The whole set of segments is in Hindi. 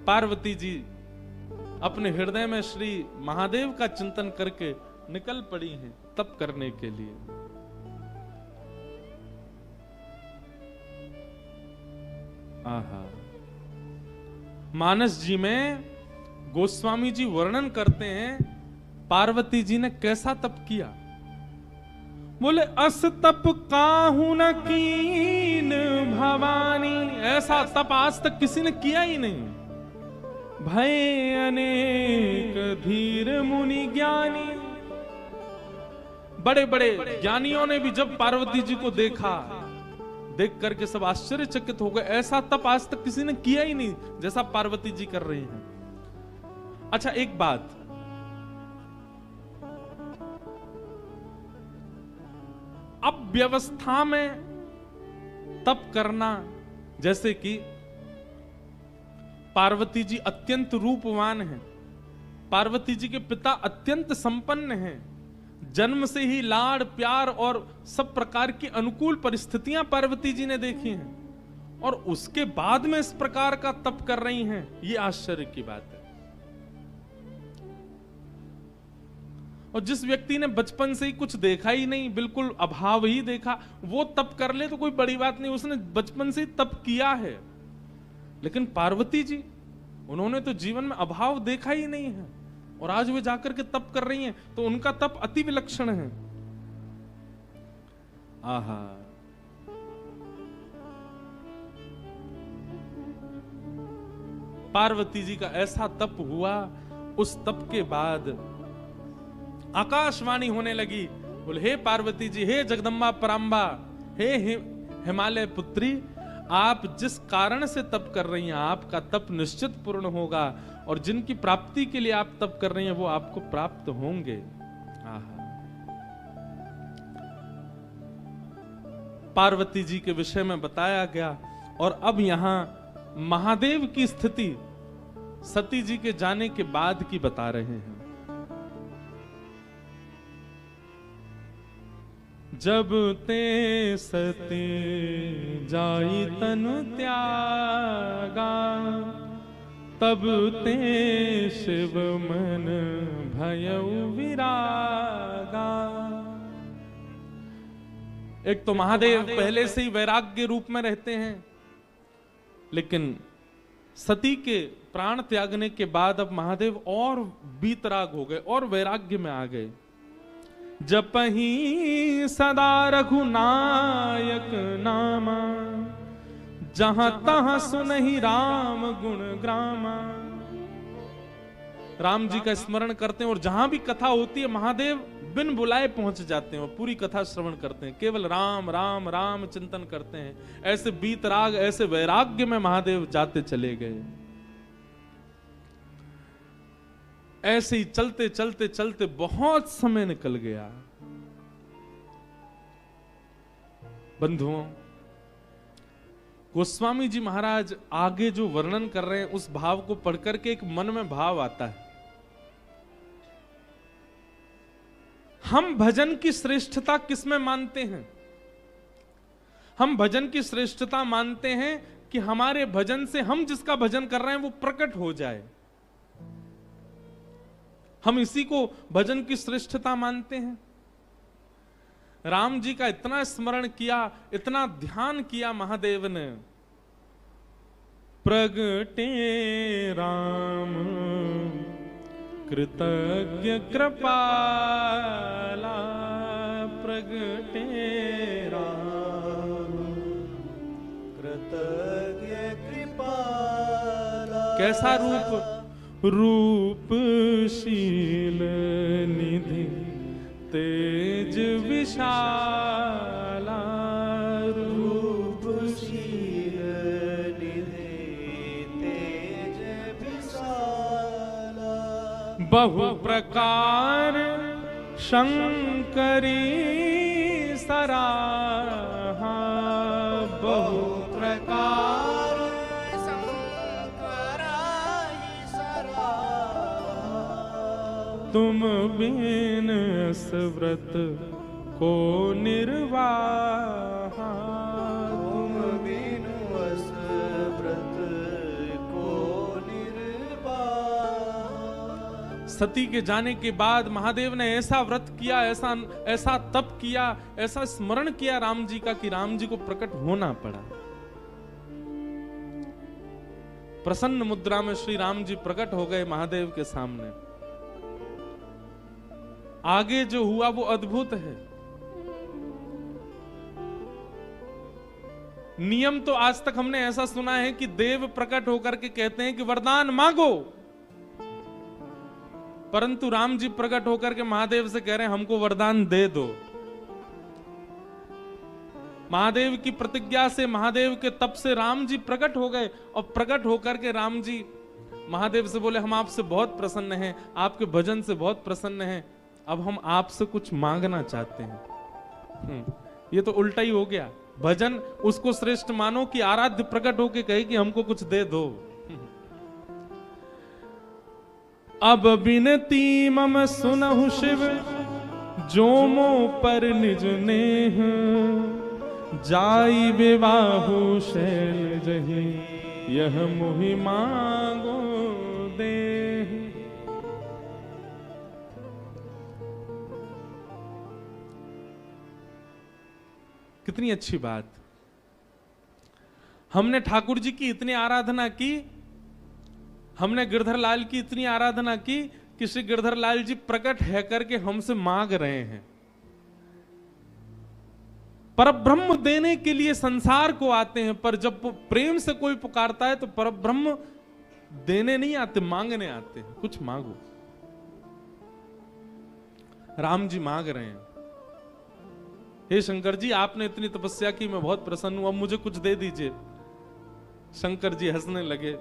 पार्वती जी अपने हृदय में श्री महादेव का चिंतन करके निकल पड़ी हैं तप करने के लिए। आहा, मानस जी में गोस्वामी जी वर्णन करते हैं पार्वती जी ने कैसा तप किया। बोले अस तप काहू न कीन भवानी, ऐसा तप आज तक किसी ने किया ही नहीं। भय अनेक धीर मुनि ज्ञानी, बड़े बड़े ज्ञानियों ने भी जब पार्वती जी को देखा, देख करके सब आश्चर्यचकित हो गए। ऐसा तप आज तक किसी ने किया ही नहीं जैसा पार्वती जी कर रही हैं। अच्छा, एक बात, अब व्यवस्था में तप करना, जैसे कि पार्वती जी अत्यंत रूपवान हैं, पार्वती जी के पिता अत्यंत संपन्न हैं, जन्म से ही लाड़ प्यार और सब प्रकार की अनुकूल परिस्थितियां पार्वती जी ने देखी हैं, और उसके बाद में इस प्रकार का तप कर रही हैं, ये आश्चर्य की बात है। और जिस व्यक्ति ने बचपन से ही कुछ देखा ही नहीं, बिल्कुल अभाव ही देखा, वो तप कर ले तो कोई बड़ी बात नहीं, उसने बचपन से ही तप किया है। लेकिन पार्वती जी, उन्होंने तो जीवन में अभाव देखा ही नहीं है, और आज वे जाकर के तप कर रही हैं, तो उनका तप अति विलक्षण है। आहा, पार्वती जी का ऐसा तप हुआ। उस तप के बाद आकाशवाणी होने लगी, बोले हे पार्वती जी, हे जगदम्बा पराम्बा, हे हिमालय पुत्री, आप जिस कारण से तप कर रही हैं, आपका तप निश्चित पूर्ण होगा, और जिनकी प्राप्ति के लिए आप तप कर रही हैं वो आपको प्राप्त होंगे। आहा, पार्वती जी के विषय में बताया गया। और अब यहां महादेव की स्थिति सती जी के जाने के बाद की बता रहे हैं। जब ते सती जाई तनु त्यागा, तब ते शिव मन भयउ विरागा। एक तो महादेव पहले से ही वैराग्य रूप में रहते हैं, लेकिन सती के प्राण त्यागने के बाद अब महादेव और बीतराग हो गए और वैराग्य में आ गए। जपहि सदा रघुनायक नामा, जहां तहां सुनहि राम गुण ग्रामा। राम जी का स्मरण करते हैं, और जहां भी कथा होती है महादेव बिन बुलाए पहुंच जाते हैं और पूरी कथा श्रवण करते हैं, केवल राम राम राम चिंतन करते हैं। ऐसे बीतराग, ऐसे वैराग्य में महादेव जाते चले गए। ऐसे ही चलते चलते चलते बहुत समय निकल गया। बंधुओं, गोस्वामी जी महाराज आगे जो वर्णन कर रहे हैं, उस भाव को पढ़कर के एक मन में भाव आता है। हम भजन की श्रेष्ठता किसमें मानते हैं? हम भजन की श्रेष्ठता मानते हैं कि हमारे भजन से हम जिसका भजन कर रहे हैं वो प्रकट हो जाए। हम इसी को भजन की श्रेष्ठता मानते हैं। राम जी का इतना स्मरण किया, इतना ध्यान किया महादेव ने। प्रगटे राम कृतज्ञ कृपाला, प्रगटे राम कृतज्ञ कृपाला। कैसा रूप? रूपशील निधि तेज विशाला, रूपशील निधि तेज विशाला। बहु प्रकार शंकरी सराहा, बहु प्रकार तुम बिन व्रत को निर्वाहा, तुम बिन व्रत को निर्वाहा। सती के जाने के बाद महादेव ने ऐसा व्रत किया, ऐसा ऐसा तप किया, ऐसा स्मरण किया राम जी का कि राम जी को प्रकट होना पड़ा। प्रसन्न मुद्रा में श्री राम जी प्रकट हो गए महादेव के सामने। आगे जो हुआ वो अद्भुत है। नियम तो आज तक हमने ऐसा सुना है कि देव प्रकट होकर के कहते हैं कि वरदान मांगो, परंतु राम जी प्रकट होकर के महादेव से कह रहे हैं हमको वरदान दे दो। महादेव की प्रतिज्ञा से, महादेव के तप से राम जी प्रकट हो गए और प्रकट होकर के राम जी महादेव से बोले हम आपसे बहुत प्रसन्न हैं, आपके भजन से बहुत प्रसन्न हैं, अब हम आपसे कुछ मांगना चाहते हैं। ये तो उल्टा ही हो गया। भजन उसको श्रेष्ठ मानो कि आराध्य प्रकट होके कहे कि हमको कुछ दे दो। अब बिनती मम सुनहु शिव जो मो पर निज नेह, जाई विवाहु शैल जहि यह मोहि मांगो दे। कितनी अच्छी बात। हमने ठाकुर जी की इतनी आराधना की, हमने गिरधर लाल की इतनी आराधना की कि श्री गिरधर लाल जी प्रकट है करके हमसे मांग रहे हैं। परब्रह्म देने के लिए संसार को आते हैं, पर जब प्रेम से कोई पुकारता है तो परब्रह्म देने नहीं आते, मांगने आते हैं। कुछ मांगो। राम जी मांग रहे हैं, हे शंकर जी आपने इतनी तपस्या की, मैं बहुत प्रसन्न हूं, अब मुझे कुछ दे दीजिए। शंकर जी हंसने लगे,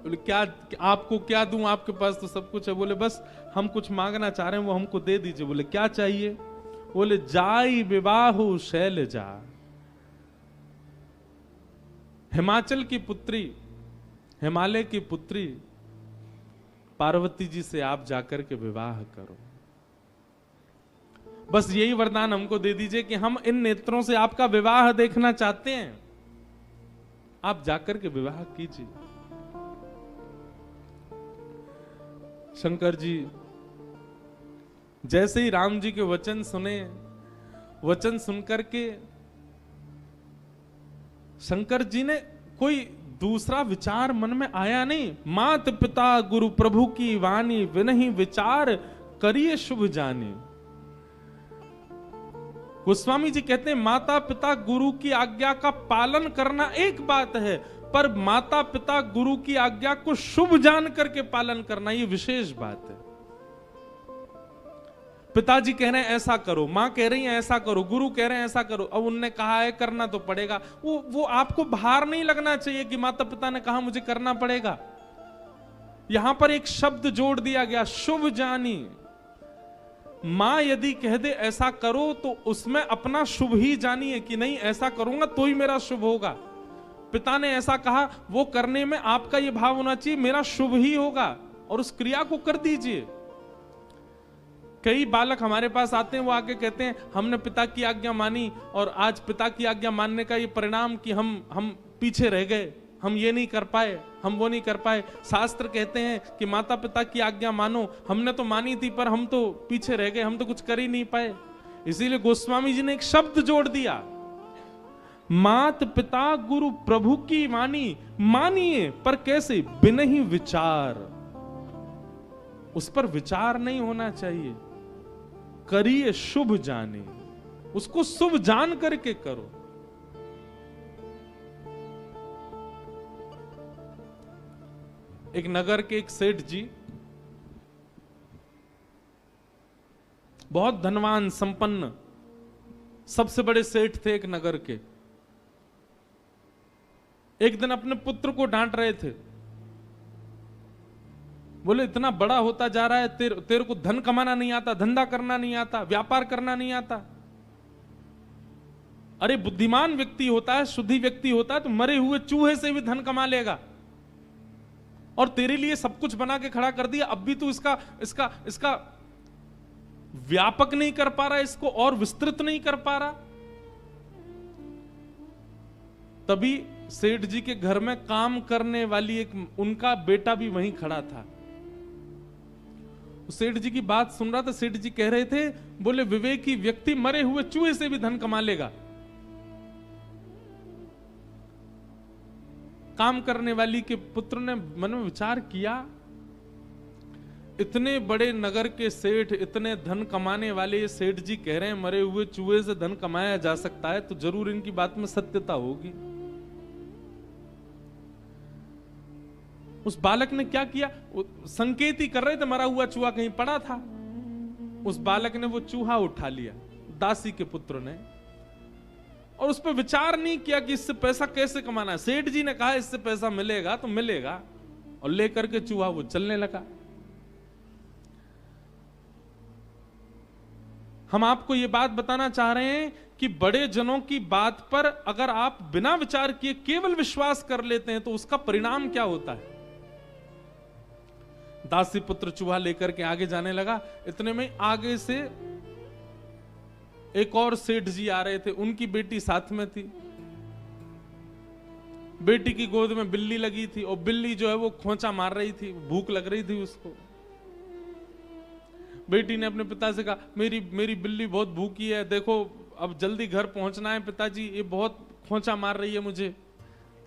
बोले क्या आपको क्या दूं, आपके पास तो सब कुछ है। बोले बस हम कुछ मांगना चाह रहे हैं, वो हमको दे दीजिए। बोले क्या चाहिए? बोले जाई विवाहु शैलजा। हिमाचल की पुत्री, हिमालय की पुत्री पार्वती जी से आप जाकर के विवाह करो। बस यही वरदान हमको दे दीजिए कि हम इन नेत्रों से आपका विवाह देखना चाहते हैं, आप जाकर के विवाह कीजिए। शंकर जी जैसे ही राम जी के वचन सुने, वचन सुनकर के शंकर जी ने कोई दूसरा विचार मन में आया नहीं। मात पिता गुरु प्रभु की वाणी, विनहि विचार करिए शुभ जानी। गोस्वामी जी कहते हैं माता पिता गुरु की आज्ञा का पालन करना एक बात है, पर माता पिता गुरु की आज्ञा को शुभ जान करके पालन करना ये विशेष बात है। पिताजी कह रहे हैं ऐसा करो, मां कह रही है ऐसा करो, गुरु कह रहे हैं ऐसा करो, अब उनने कहा है करना तो पड़ेगा। वो आपको भार नहीं लगना चाहिए कि माता पिता ने कहा मुझे करना पड़ेगा। यहां पर एक शब्द जोड़ दिया गया, शुभ जानी। मां यदि कह दे ऐसा करो तो उसमें अपना शुभ ही जानिए कि नहीं ऐसा करूंगा तो ही मेरा शुभ होगा। पिता ने ऐसा कहा, वो करने में आपका ये भाव होना चाहिए मेरा शुभ ही होगा, और उस क्रिया को कर दीजिए। कई बालक हमारे पास आते हैं, वो आके कहते हैं हमने पिता की आज्ञा मानी और आज पिता की आज्ञा मानने का ये परिणाम कि हम पीछे रह गए, हम ये नहीं कर पाए, हम वो नहीं कर पाए। शास्त्र कहते हैं कि माता पिता की आज्ञा मानो, हमने तो मानी थी पर हम तो पीछे रह गए, हम तो कुछ कर ही नहीं पाए। इसीलिए गोस्वामी जी ने एक शब्द जोड़ दिया, मात पिता गुरु प्रभु की वाणी। मानिए पर कैसे? बिनहि विचार, उस पर विचार नहीं होना चाहिए। करिए शुभ जाने, उसको शुभ जान करके करो। एक नगर के एक सेठ जी, बहुत धनवान संपन्न, सबसे बड़े सेठ थे एक नगर के। एक दिन अपने पुत्र को डांट रहे थे, बोले इतना बड़ा होता जा रहा है, तेरे को धन कमाना नहीं आता, धंधा करना नहीं आता, व्यापार करना नहीं आता। अरे बुद्धिमान व्यक्ति होता है, शुद्धि व्यक्ति होता है तो मरे हुए चूहे से भी धन कमा लेगा, और तेरे लिए सब कुछ बना के खड़ा कर दिया, अब भी तू इसका व्यापक नहीं कर पा रहा, इसको और विस्तृत नहीं कर पा रहा। तभी सेठ जी के घर में काम करने वाली एक उनका बेटा भी वहीं खड़ा था। सेठ जी की बात सुन रहा था। सेठ जी कह रहे थे, बोले विवेकी व्यक्ति मरे हुए चूहे से भी धन कमा लेगा। काम करने वाली के पुत्र ने मन में विचार किया, इतने बड़े नगर के सेठ, इतने धन कमाने वाले सेठ जी कह रहे हैं मरे हुए चूहे से धन कमाया जा सकता है, तो जरूर इनकी बात में सत्यता होगी। उस बालक ने क्या किया, संकेत ही कर रहे थे, मरा हुआ चूहा कहीं पड़ा था। उस बालक ने वो चूहा उठा लिया, दासी के पुत्र ने, और उस पर विचार नहीं किया कि इससे पैसा कैसे कमाना है। सेठ जी ने कहा इससे पैसा मिलेगा तो मिलेगा, और लेकर के चूहा वो चलने लगा। हम आपको ये बात बताना चाह रहे हैं कि बड़े जनों की बात पर अगर आप बिना विचार किए केवल विश्वास कर लेते हैं तो उसका परिणाम क्या होता है। दासी पुत्र चूहा लेकर के आगे जाने लगा। इतने में आगे से एक और सेठ जी आ रहे थे, उनकी बेटी साथ में थी। बेटी की गोद में बिल्ली लगी थी और बिल्ली जो है वो खोंचा मार रही थी, भूख लग रही थी उसको। बेटी ने अपने पिता से कहा, मेरी बिल्ली बहुत भूखी है, देखो अब जल्दी घर पहुंचना है पिताजी, ये बहुत खोंचा मार रही है मुझे।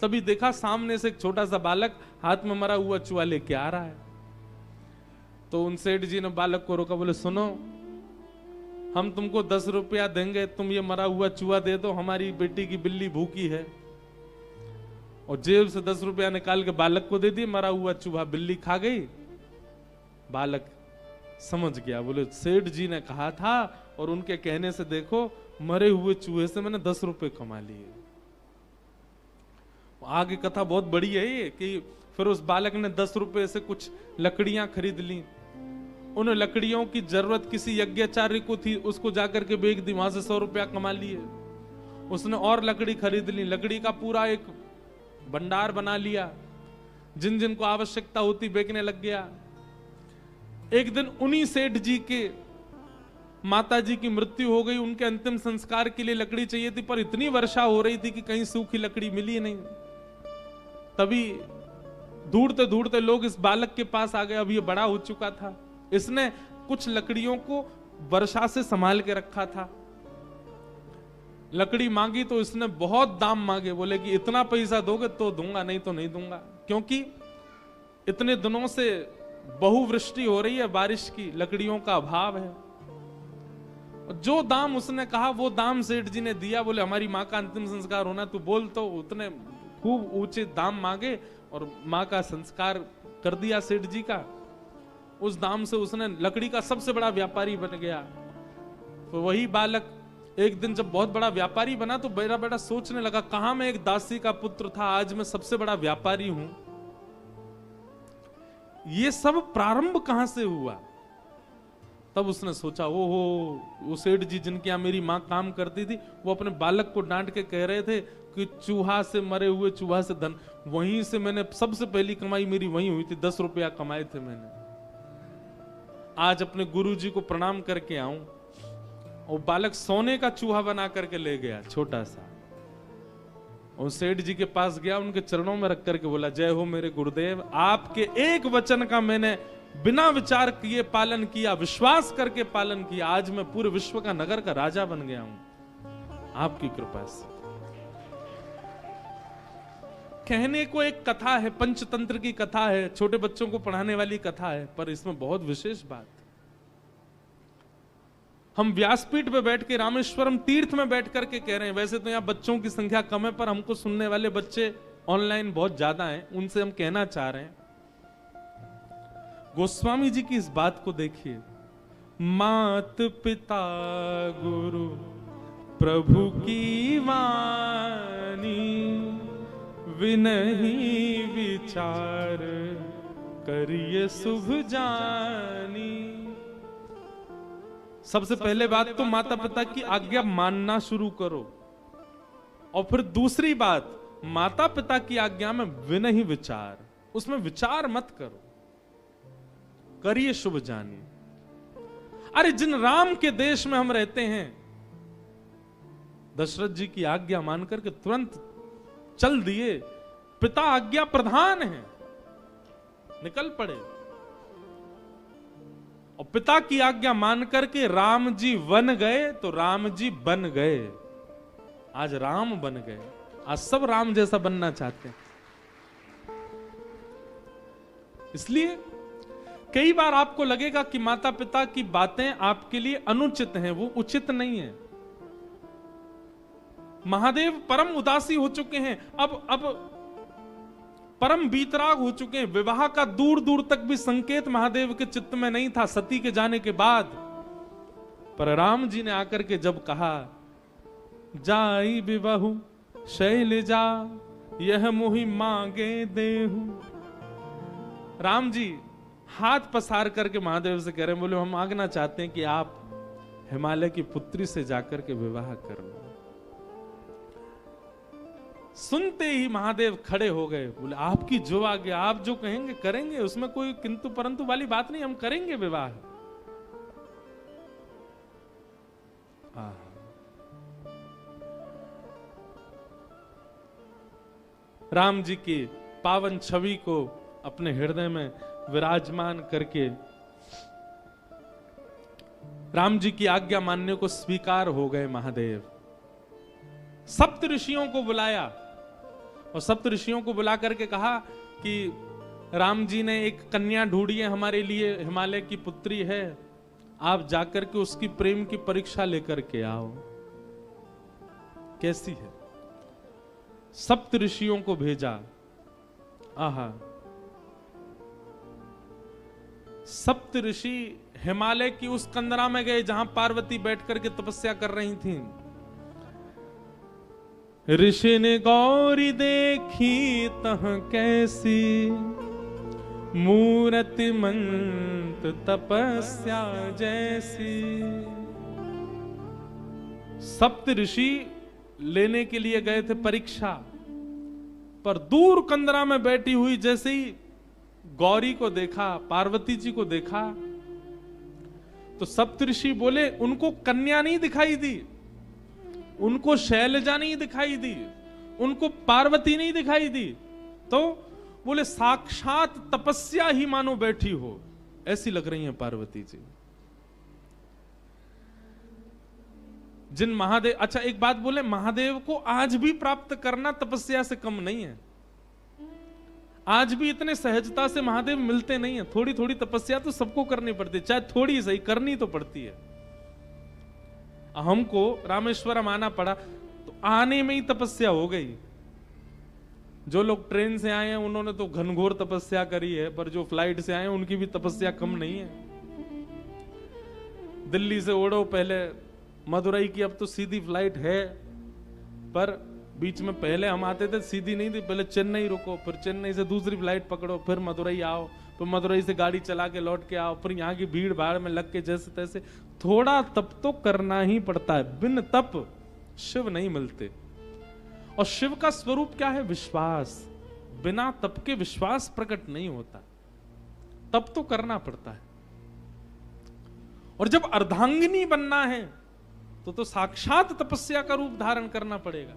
तभी देखा सामने से एक छोटा सा बालक हाथ में मरा हुआ चूहा लेके आ रहा है। तो उन सेठ जी ने बालक को रोका, बोले सुनो, हम तुमको 10 रुपया देंगे, तुम ये मरा हुआ चूहा दे दो, हमारी बेटी की बिल्ली भूखी है। और जेब से 10 रुपया निकाल के बालक को दे दिए, मरा हुआ चूहा बिल्ली खा गई। बालक समझ गया, बोले सेठ जी ने कहा था और उनके कहने से देखो मरे हुए चूहे से मैंने 10 रुपए कमा लिए। आगे कथा बहुत बड़ी है ये, कि फिर उस बालक ने 10 रुपए से कुछ लकड़ियां खरीद ली। उन लकड़ियों की जरूरत किसी यज्ञाचार्य को थी, उसको जाकर के बेच दी, वहां से 100 रुपया कमा लिए। उसने और लकड़ी खरीद ली, लकड़ी का पूरा एक भंडार बना लिया, जिन जिन को आवश्यकता होती बेचने लग गया। एक दिन उन्हीं सेठ जी के माता जी की मृत्यु हो गई, उनके अंतिम संस्कार के लिए लकड़ी चाहिए थी, पर इतनी वर्षा हो रही थी कि कहीं सूखी लकड़ी मिली नहीं। तभी ढूंढते ढूंढते लोग इस बालक के पास आ गए। अब ये बड़ा हो चुका था, इसने कुछ लकड़ियों को वर्षा से संभाल के रखा था। लकड़ी मांगी तो इसने बहुत दाम मांगे, बोले कि इतना पैसा दोगे तो दूंगा, नहीं तो नहीं दूंगा, क्योंकि इतने दिनों से बहुवृष्टि हो रही है, बारिश की, लकड़ियों का अभाव है। जो दाम उसने कहा वो दाम सेठ जी ने दिया। बोले हमारी माँ का अंतिम संस्कार होना, तू बोल, तो उतने खूब ऊंचे दाम मांगे और माँ का संस्कार कर दिया सेठ जी का। उस दाम से उसने लकड़ी का सबसे बड़ा व्यापारी बन गया। तो वही बालक एक दिन जब बहुत बड़ा व्यापारी बना तो बेटा बेटा सोचने लगा, कहां मैं एक दासी का पुत्र था, आज मैं सबसे बड़ा व्यापारी हूं। ये सब प्रारंभ कहां से हुआ? तब उसने सोचा, ओहो, वो सेठ जी जिनके यहां मेरी मां काम करती थी, वो अपने बालक को डांट के कह रहे थे कि चूहा से, मरे हुए चूहा से धन, वहीं से मैंने सबसे पहली कमाई मेरी वहीं हुई थी, 10 रुपया कमाए थे मैंने। आज अपने गुरुजी को प्रणाम करके आऊं। और बालक सोने का चूहा बना करके ले गया, छोटा सा, और सेठ जी के पास गया, उनके चरणों में रख करके बोला, जय हो मेरे गुरुदेव, आपके एक वचन का मैंने बिना विचार किए पालन किया, विश्वास करके पालन किया, आज मैं पूरे विश्व का, नगर का राजा बन गया हूं आपकी कृपा से। कहने को एक कथा है, पंचतंत्र की कथा है, छोटे बच्चों को पढ़ाने वाली कथा है, पर इसमें बहुत विशेष बात। हम व्यासपीठ पे बैठ के, रामेश्वरम तीर्थ में बैठ करके कह रहे हैं। वैसे तो यहाँ बच्चों की संख्या कम है, पर हमको सुनने वाले बच्चे ऑनलाइन बहुत ज्यादा हैं, उनसे हम कहना चाह रहे हैं, गोस्वामी जी की इस बात को देखिए। मात पिता गुरु प्रभु की वाणी, विनही विचार करिए शुभ जानी। सबसे पहले बात तो माता पिता की आज्ञा मानना शुरू करो, और फिर दूसरी बात, माता पिता की आज्ञा में विनही विचार, उसमें विचार मत करो, करिए शुभ जानी। अरे जिन राम के देश में हम रहते हैं, दशरथ जी की आज्ञा मान करके तुरंत चल दिए, पिता आज्ञा प्रधान है, निकल पड़े। और पिता की आज्ञा मान करके राम जी वन गए तो राम जी बन गए। आज राम बन गए, आज सब राम जैसा बनना चाहते हैं। इसलिए कई बार आपको लगेगा कि माता पिता की बातें आपके लिए अनुचित हैं, वो उचित नहीं है। महादेव परम उदासी हो चुके हैं, अब परम बीतराग हो चुके हैं। विवाह का दूर दूर तक भी संकेत महादेव के चित्त में नहीं था सती के जाने के बाद। पर राम जी ने आकर के जब कहा, जाई विवाहु शैलजा यह मुहि मांगे देहु, राम जी हाथ पसार करके महादेव से कह रहे हैं, बोले हम मांगना चाहते हैं कि आप हिमालय की पुत्री से जाकर के विवाह करो। सुनते ही महादेव खड़े हो गए, बोले आपकी जो आज्ञा, आप जो कहेंगे करेंगे, उसमें कोई किंतु परंतु वाली बात नहीं, हम करेंगे विवाह। राम जी की पावन छवि को अपने हृदय में विराजमान करके राम जी की आज्ञा मानने को स्वीकार हो गए महादेव। सप्त ऋषियों को बुलाया और सप्त ऋषियों को बुला करके कहा कि राम जी ने एक कन्या ढूंढी है हमारे लिए, हिमालय की पुत्री है, आप जाकर के उसकी प्रेम की परीक्षा लेकर के आओ, कैसी है। सप्त ऋषियों को भेजा। आहा, सप्त ऋषि हिमालय की उस कंदरा में गए जहां पार्वती बैठ करके तपस्या कर रही थी। ऋषि ने गौरी देखी तह कैसी, मूरति मंत तपस्या जैसी। सप्त ऋषि लेने के लिए गए थे परीक्षा, पर दूर कंदरा में बैठी हुई जैसे ही गौरी को देखा, पार्वती जी को देखा, तो सप्तऋषि बोले उनको कन्या नहीं दिखाई दी, उनको शैलजा नहीं दिखाई दी, उनको पार्वती नहीं दिखाई दी, तो बोले साक्षात तपस्या ही मानो बैठी हो, ऐसी लग रही है पार्वती जी। जिन महादेव, अच्छा एक बात बोले, महादेव को आज भी प्राप्त करना तपस्या से कम नहीं है। आज भी इतने सहजता से महादेव मिलते नहीं है। थोड़ी थोड़ी तपस्या तो सबको करनी पड़ती है, चाहे थोड़ी सही करनी तो पड़ती है। हमको रामेश्वरम आना पड़ा तो आने में ही तपस्या हो गई। जो लोग ट्रेन से आए हैं उन्होंने तो घनघोर तपस्या करी है, पर जो फ्लाइट से आए हैं उनकी भी तपस्या कम नहीं है। दिल्ली से उड़ो पहले मदुरई की, अब तो सीधी फ्लाइट है, पर बीच में पहले हम आते थे सीधी नहीं थी, पहले चेन्नई रुको, फिर चेन्नई से दूसरी फ्लाइट पकड़ो, फिर मदुरई आओ, फिर मदुरई से गाड़ी चला के लौट के आओ, फिर यहाँ की भीड़ भाड़ में लग के जैसे तैसे। थोड़ा तप तो करना ही पड़ता है, बिन तप शिव नहीं मिलते। और शिव का स्वरूप क्या है? विश्वास। बिना तप के विश्वास प्रकट नहीं होता, तप तो करना पड़ता है। और जब अर्धांगिनी बनना है तो साक्षात तपस्या का रूप धारण करना पड़ेगा।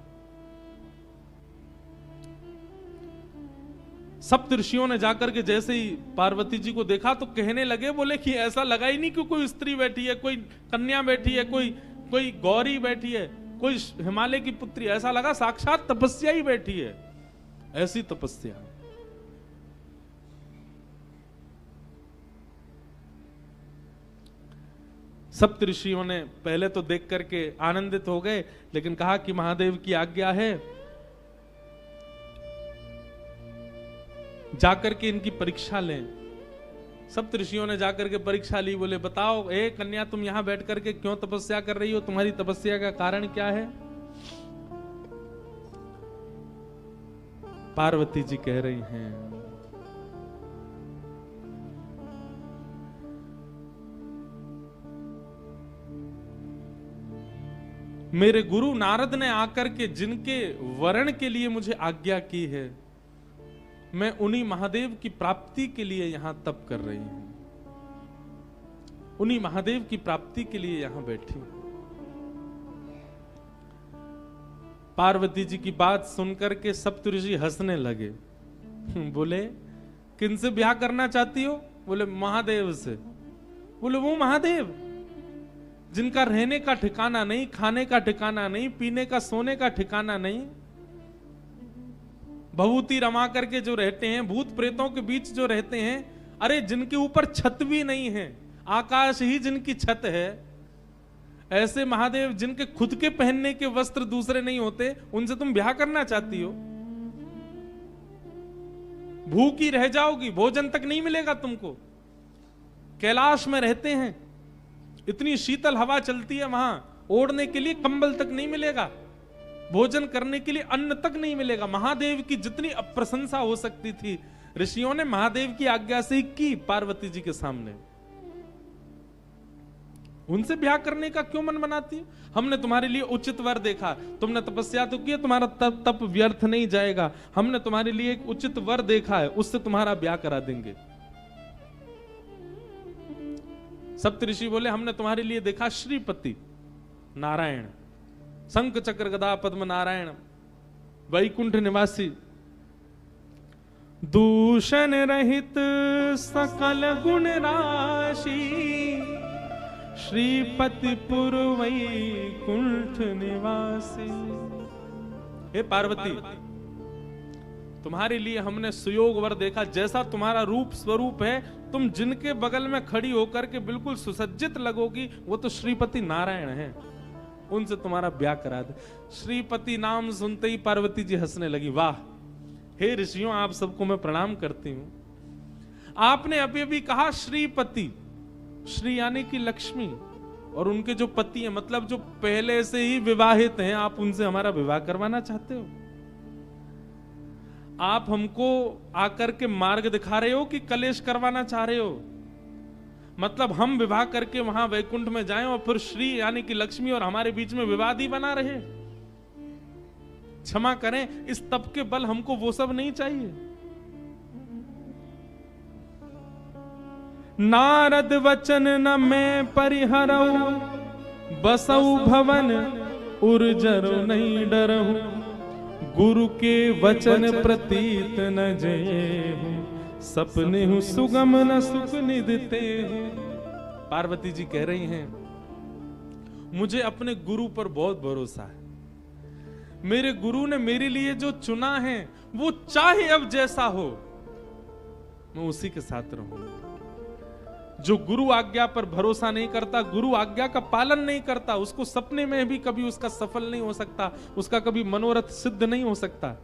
सप्त ऋषियों ने जाकर के जैसे ही पार्वती जी को देखा तो कहने लगे, बोले कि ऐसा लगा ही नहीं कि कोई स्त्री बैठी है, कोई कन्या बैठी है, कोई गौरी बैठी है, कोई हिमालय की पुत्री, ऐसा लगा साक्षात तपस्या ही बैठी है। ऐसी तपस्या। सप्त ऋषियों ने पहले तो देख करके आनंदित हो गए, लेकिन कहा कि महादेव की आज्ञा है, जाकर के इनकी परीक्षा लें। सप्त ऋषियों ने जाकर के परीक्षा ली। बोले बताओ ए कन्या, तुम यहां बैठ करके क्यों तपस्या कर रही हो? तुम्हारी तपस्या का कारण क्या है? पार्वती जी कह रही हैं, मेरे गुरु नारद ने आकर के जिनके वरण के लिए मुझे आज्ञा की है, मैं उन्हीं महादेव की प्राप्ति के लिए यहां तप कर रही हूं, उन्हीं महादेव की प्राप्ति के लिए यहां बैठी हूं। पार्वती जी की बात सुनकर के सप्तऋषि हंसने लगे। बोले किनसे ब्याह करना चाहती हो? बोले महादेव से। बोले वो महादेव जिनका रहने का ठिकाना नहीं, खाने का ठिकाना नहीं, पीने का सोने का ठिकाना नहीं, भभूति रमा करके जो रहते हैं, भूत प्रेतों के बीच जो रहते हैं, अरे जिनके ऊपर छत भी नहीं है, आकाश ही जिनकी छत है, ऐसे महादेव जिनके खुद के पहनने के वस्त्र दूसरे नहीं होते, उनसे तुम ब्याह करना चाहती हो? भूखी रह जाओगी, भोजन तक नहीं मिलेगा तुमको। कैलाश में रहते हैं, इतनी शीतल हवा चलती है वहां, ओढ़ने के लिए कंबल तक नहीं मिलेगा, भोजन करने के लिए अन्न तक नहीं मिलेगा। महादेव की जितनी अप्रशंसा हो सकती थी, ऋषियों ने महादेव की आज्ञा से ही की पार्वती जी के सामने। उनसे ब्याह करने का क्यों मन बनाती है? हमने तुम्हारे लिए उचित वर देखा, तुमने तपस्या तो की, तुम्हारा तप व्यर्थ नहीं जाएगा, हमने तुम्हारे लिए एक उचित वर देखा है, उससे तुम्हारा ब्याह करा देंगे। सप्तऋषि बोले हमने तुम्हारे लिए देखा श्रीपति नारायण, शंख चक्र गदा पद्म नारायण, वैकुंठ निवासी, दूषण रहित सकल गुण राशि, श्रीपति पुर वैकुंठ निवासी। हे पार्वती, तुम्हारे लिए हमने सुयोग वर देखा, जैसा तुम्हारा रूप स्वरूप है, तुम जिनके बगल में खड़ी होकर के बिल्कुल सुसज्जित लगोगी, वो तो श्रीपति नारायण हैं, उनसे तुम्हारा ब्याह करा दे। श्रीपति नाम सुनते ही पार्वती जी हंसने लगी। वाह, हे ऋषियों, आप सबको मैं प्रणाम करती हूं। आपने अभी अभी कहा श्रीपति, श्री यानी कि लक्ष्मी, और उनके जो पति हैं, मतलब जो पहले से ही विवाहित हैं, आप उनसे हमारा विवाह करवाना चाहते हो? आप हमको आकर के मार्ग दिखा रहे हो कि कलेश करवाना चाह रहे हो? मतलब हम विवाह करके वहां वैकुंठ में जाएं और फिर श्री यानी कि लक्ष्मी और हमारे बीच में विवाद ही बना रहे? क्षमा करें, इस तप के बल हमको वो सब नहीं चाहिए। नारद वचन न मैं परिहरऊ, बसऊ भवन उर्जरो नहीं डरहु, गुरु के वचन प्रतीत न जये, सपने हूं सुगम न सुख निधते हूं। पार्वती जी कह रही हैं, मुझे अपने गुरु पर बहुत भरोसा है। मेरे गुरु ने मेरे लिए जो चुना है, वो चाहे अब जैसा हो, मैं उसी के साथ रहूंगा। जो गुरु आज्ञा पर भरोसा नहीं करता, गुरु आज्ञा का पालन नहीं करता, उसको सपने में भी कभी उसका सफल नहीं हो सकता, उसका कभी मनोरथ सिद्ध नहीं हो सकता।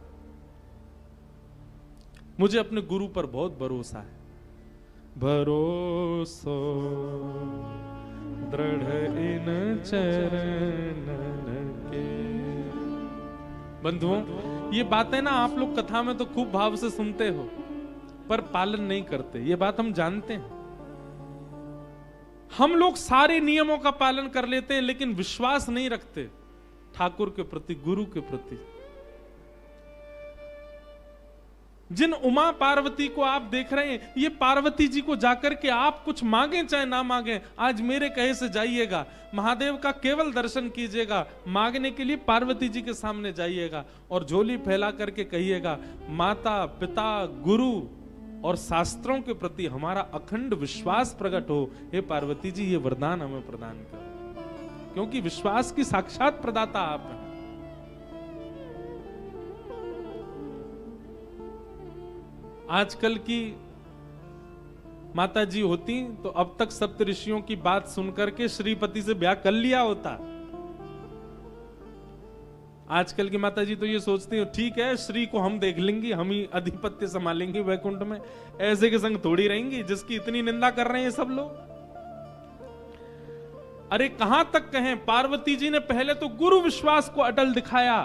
मुझे अपने गुरु पर बहुत भरोसा है। भरोसो दृढ़ इन चरण के। बंधुओं, ये बातें ना आप लोग कथा में तो खूब भाव से सुनते हो, पर पालन नहीं करते, ये बात हम जानते हैं। हम लोग सारे नियमों का पालन कर लेते हैं, लेकिन विश्वास नहीं रखते ठाकुर के प्रति, गुरु के प्रति। जिन उमा पार्वती को आप देख रहे हैं, ये पार्वती जी को जाकर के आप कुछ मांगे चाहे ना मांगे, आज मेरे कहे से जाइएगा, महादेव का केवल दर्शन कीजिएगा, मांगने के लिए पार्वती जी के सामने जाइएगा और झोली फैला करके कहिएगा, माता पिता गुरु और शास्त्रों के प्रति हमारा अखंड विश्वास प्रकट हो। हे पार्वती जी, ये वरदान हमें प्रदान करो, क्योंकि विश्वास की साक्षात प्रदाता आप हैं। आजकल की माता जी होती तो अब तक सप्तऋषियों की बात सुनकर के श्रीपति से ब्याह कर लिया होता। आजकल की माता जी तो ये सोचती हो, ठीक है, श्री को हम देख लेंगे, हम ही अधिपत्य संभालेंगे वैकुंठ में, ऐसे के संग थोड़ी रहेंगी जिसकी इतनी निंदा कर रहे हैं सब लोग। अरे कहां तक कहें, पार्वती जी ने पहले तो गुरु विश्वास को अटल दिखाया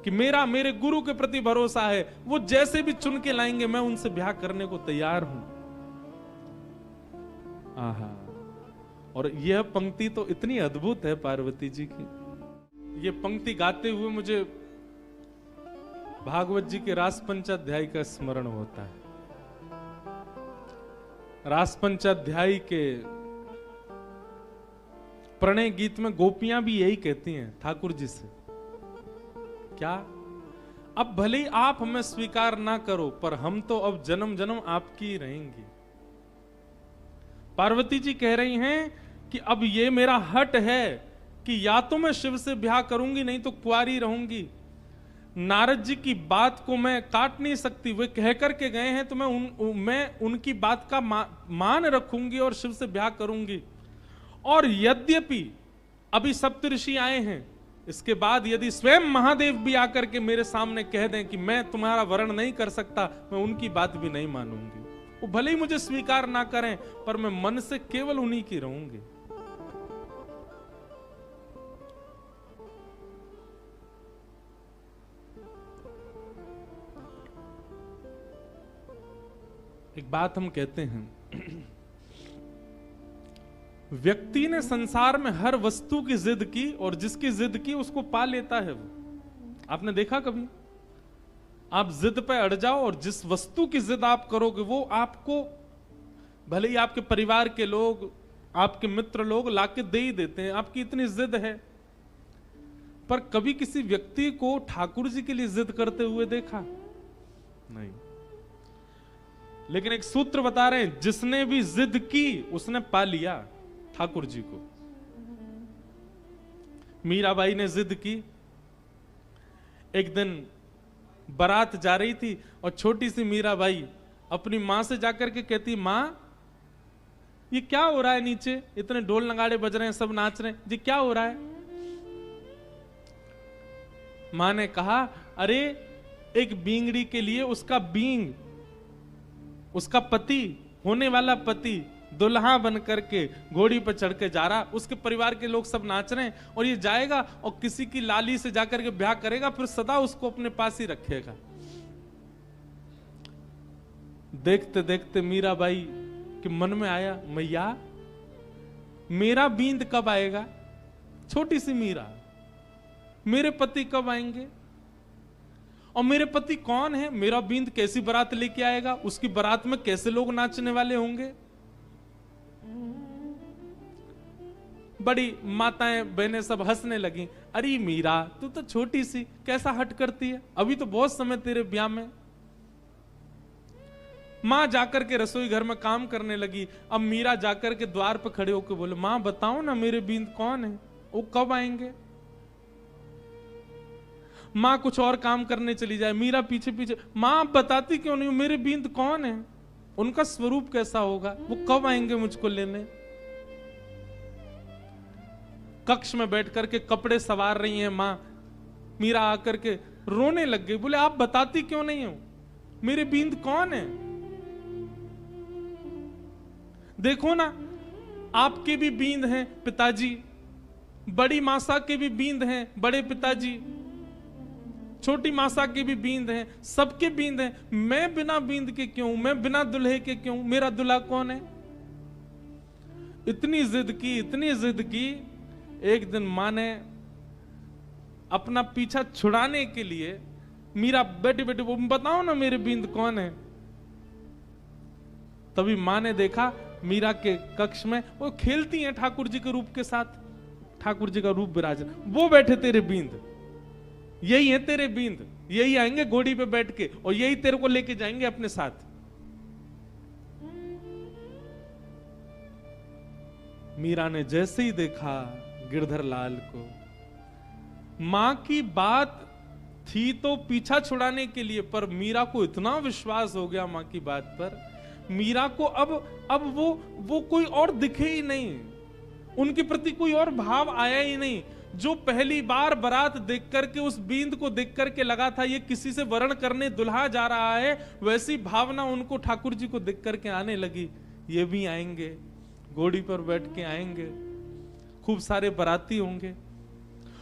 कि मेरा मेरे गुरु के प्रति भरोसा है, वो जैसे भी चुन के लाएंगे मैं उनसे ब्याह करने को तैयार हूं। आहा, और यह पंक्ति तो इतनी अद्भुत है पार्वती जी की। ये पंक्ति गाते हुए मुझे भागवत जी के रास पंचाध्याय का स्मरण होता है। रास पंचाध्याय के प्रणय गीत में गोपियां भी यही कहती हैं ठाकुर जी से, क्या अब भले ही आप हमें स्वीकार ना करो, पर हम तो अब जन्म जन्म आपकी ही रहेंगी। पार्वती जी कह रही हैं कि अब ये मेरा हट है कि या तो मैं शिव से ब्याह करूंगी, नहीं तो कुंवारी रहूंगी। नारद जी की बात को मैं काट नहीं सकती, वे कह करके गए हैं तो मैं उनकी बात का मान रखूंगी और शिव से ब्याह करूंगी। और यद्यपि अभी सप्तऋषि आए हैं, इसके बाद यदि स्वयं महादेव भी आकर के मेरे सामने कह दें कि मैं तुम्हारा वर्ण नहीं कर सकता, मैं उनकी बात भी नहीं मानूंगी। वो भले ही मुझे स्वीकार ना करें, पर मैं मन से केवल उन्हीं की रहूंगी। एक बात हम कहते हैं, व्यक्ति ने संसार में हर वस्तु की जिद की और जिसकी जिद की उसको पा लेता है वो। आपने देखा कभी? आप जिद पे अड़ जाओ और जिस वस्तु की जिद आप करोगे वो आपको, भले ही आपके परिवार के लोग, आपके मित्र लोग लाके दे ही देते हैं, आपकी इतनी जिद है। पर कभी किसी व्यक्ति को ठाकुर जी के लिए जिद करते हुए देखा? नहीं। लेकिन एक सूत्र बता रहे हैं, जिसने भी जिद की उसने पा लिया ठाकुर जी को। मीराबाई ने जिद की। एक दिन बारात जा रही थी और छोटी सी मीराबाई अपनी मां से जाकर के कहती, मां ये क्या हो रहा है, नीचे इतने ढोल नगाड़े बज रहे हैं, सब नाच रहे हैं, जी क्या हो रहा है? मां ने कहा, अरे एक बींगड़ी के लिए उसका बींग, उसका पति, होने वाला पति दुल्हा बन करके घोड़ी पर चढ़ के जा रहा, उसके परिवार के लोग सब नाच रहे हैं और ये जाएगा और किसी की लाली से जाकर के ब्याह करेगा, फिर सदा उसको अपने पास ही रखेगा। देखते देखते मीराबाई के मन में आया, मैया मेरा बींद कब आएगा? छोटी सी मीरा, मेरे पति कब आएंगे? और मेरे पति कौन है? मेरा बींद कैसी बारात लेके आएगा? उसकी बारात में कैसे लोग नाचने वाले होंगे? बड़ी माताएं बहनें सब हंसने लगी। अरे मीरा, तू तो छोटी सी, कैसा हट करती है, अभी तो बहुत समय तेरे ब्याह में। मां जाकर के रसोई घर में काम करने लगी। अब मीरा जाकर के द्वार पर खड़े होकर बोले, मां बताओ ना मेरे बींद कौन है, वो कब आएंगे? मां कुछ और काम करने चली जाए, मीरा पीछे पीछे, मां बताती क्यों नहीं, मेरे बींद कौन है, उनका स्वरूप कैसा होगा, वो कब आएंगे मुझको लेने? कक्ष में बैठ करके कपड़े सवार रही हैं मां। मीरा आकर के रोने लग गई, बोले आप बताती क्यों नहीं हो, मेरे बींद कौन है? देखो ना, आपके भी बींद हैं पिताजी, बड़ी मासा के भी बींद हैं बड़े पिताजी, छोटी मासा के भी बींद हैं, सबके बींद हैं, मैं बिना बींद के क्यों, मैं बिना दुल्हे के क्यों, मेरा दुल्हा कौन है? इतनी जिद की, इतनी जिद की। एक दिन मां ने अपना पीछा छुड़ाने के लिए, मीरा बैठे बैठे वो बताओ ना मेरे बींद कौन है। तभी मां ने देखा मीरा के कक्ष में वो खेलती हैं ठाकुर जी के रूप के साथ, ठाकुर जी का रूप विराजन, वो बैठे तेरे बींद, यही है तेरे बींद, यही आएंगे घोड़ी पे बैठ के और यही तेरे को लेके जाएंगे अपने साथ। मीरा ने जैसे ही देखा गिरधर लाल को, मां की बात थी तो पीछा छुड़ाने के लिए, पर मीरा को इतना विश्वास हो गया मां की बात पर, मीरा को अब वो कोई और दिखे ही नहीं, उनके प्रति कोई और भाव आया ही नहीं। जो पहली बार बारात देख करके, उस बींद को देख करके लगा था ये किसी से वर्ण करने दुल्हा जा रहा है, वैसी भावना उनको ठाकुर जी को देख करके आने लगी। ये भी आएंगे, घोड़ी पर बैठ के आएंगे, खूब सारे बाराती होंगे।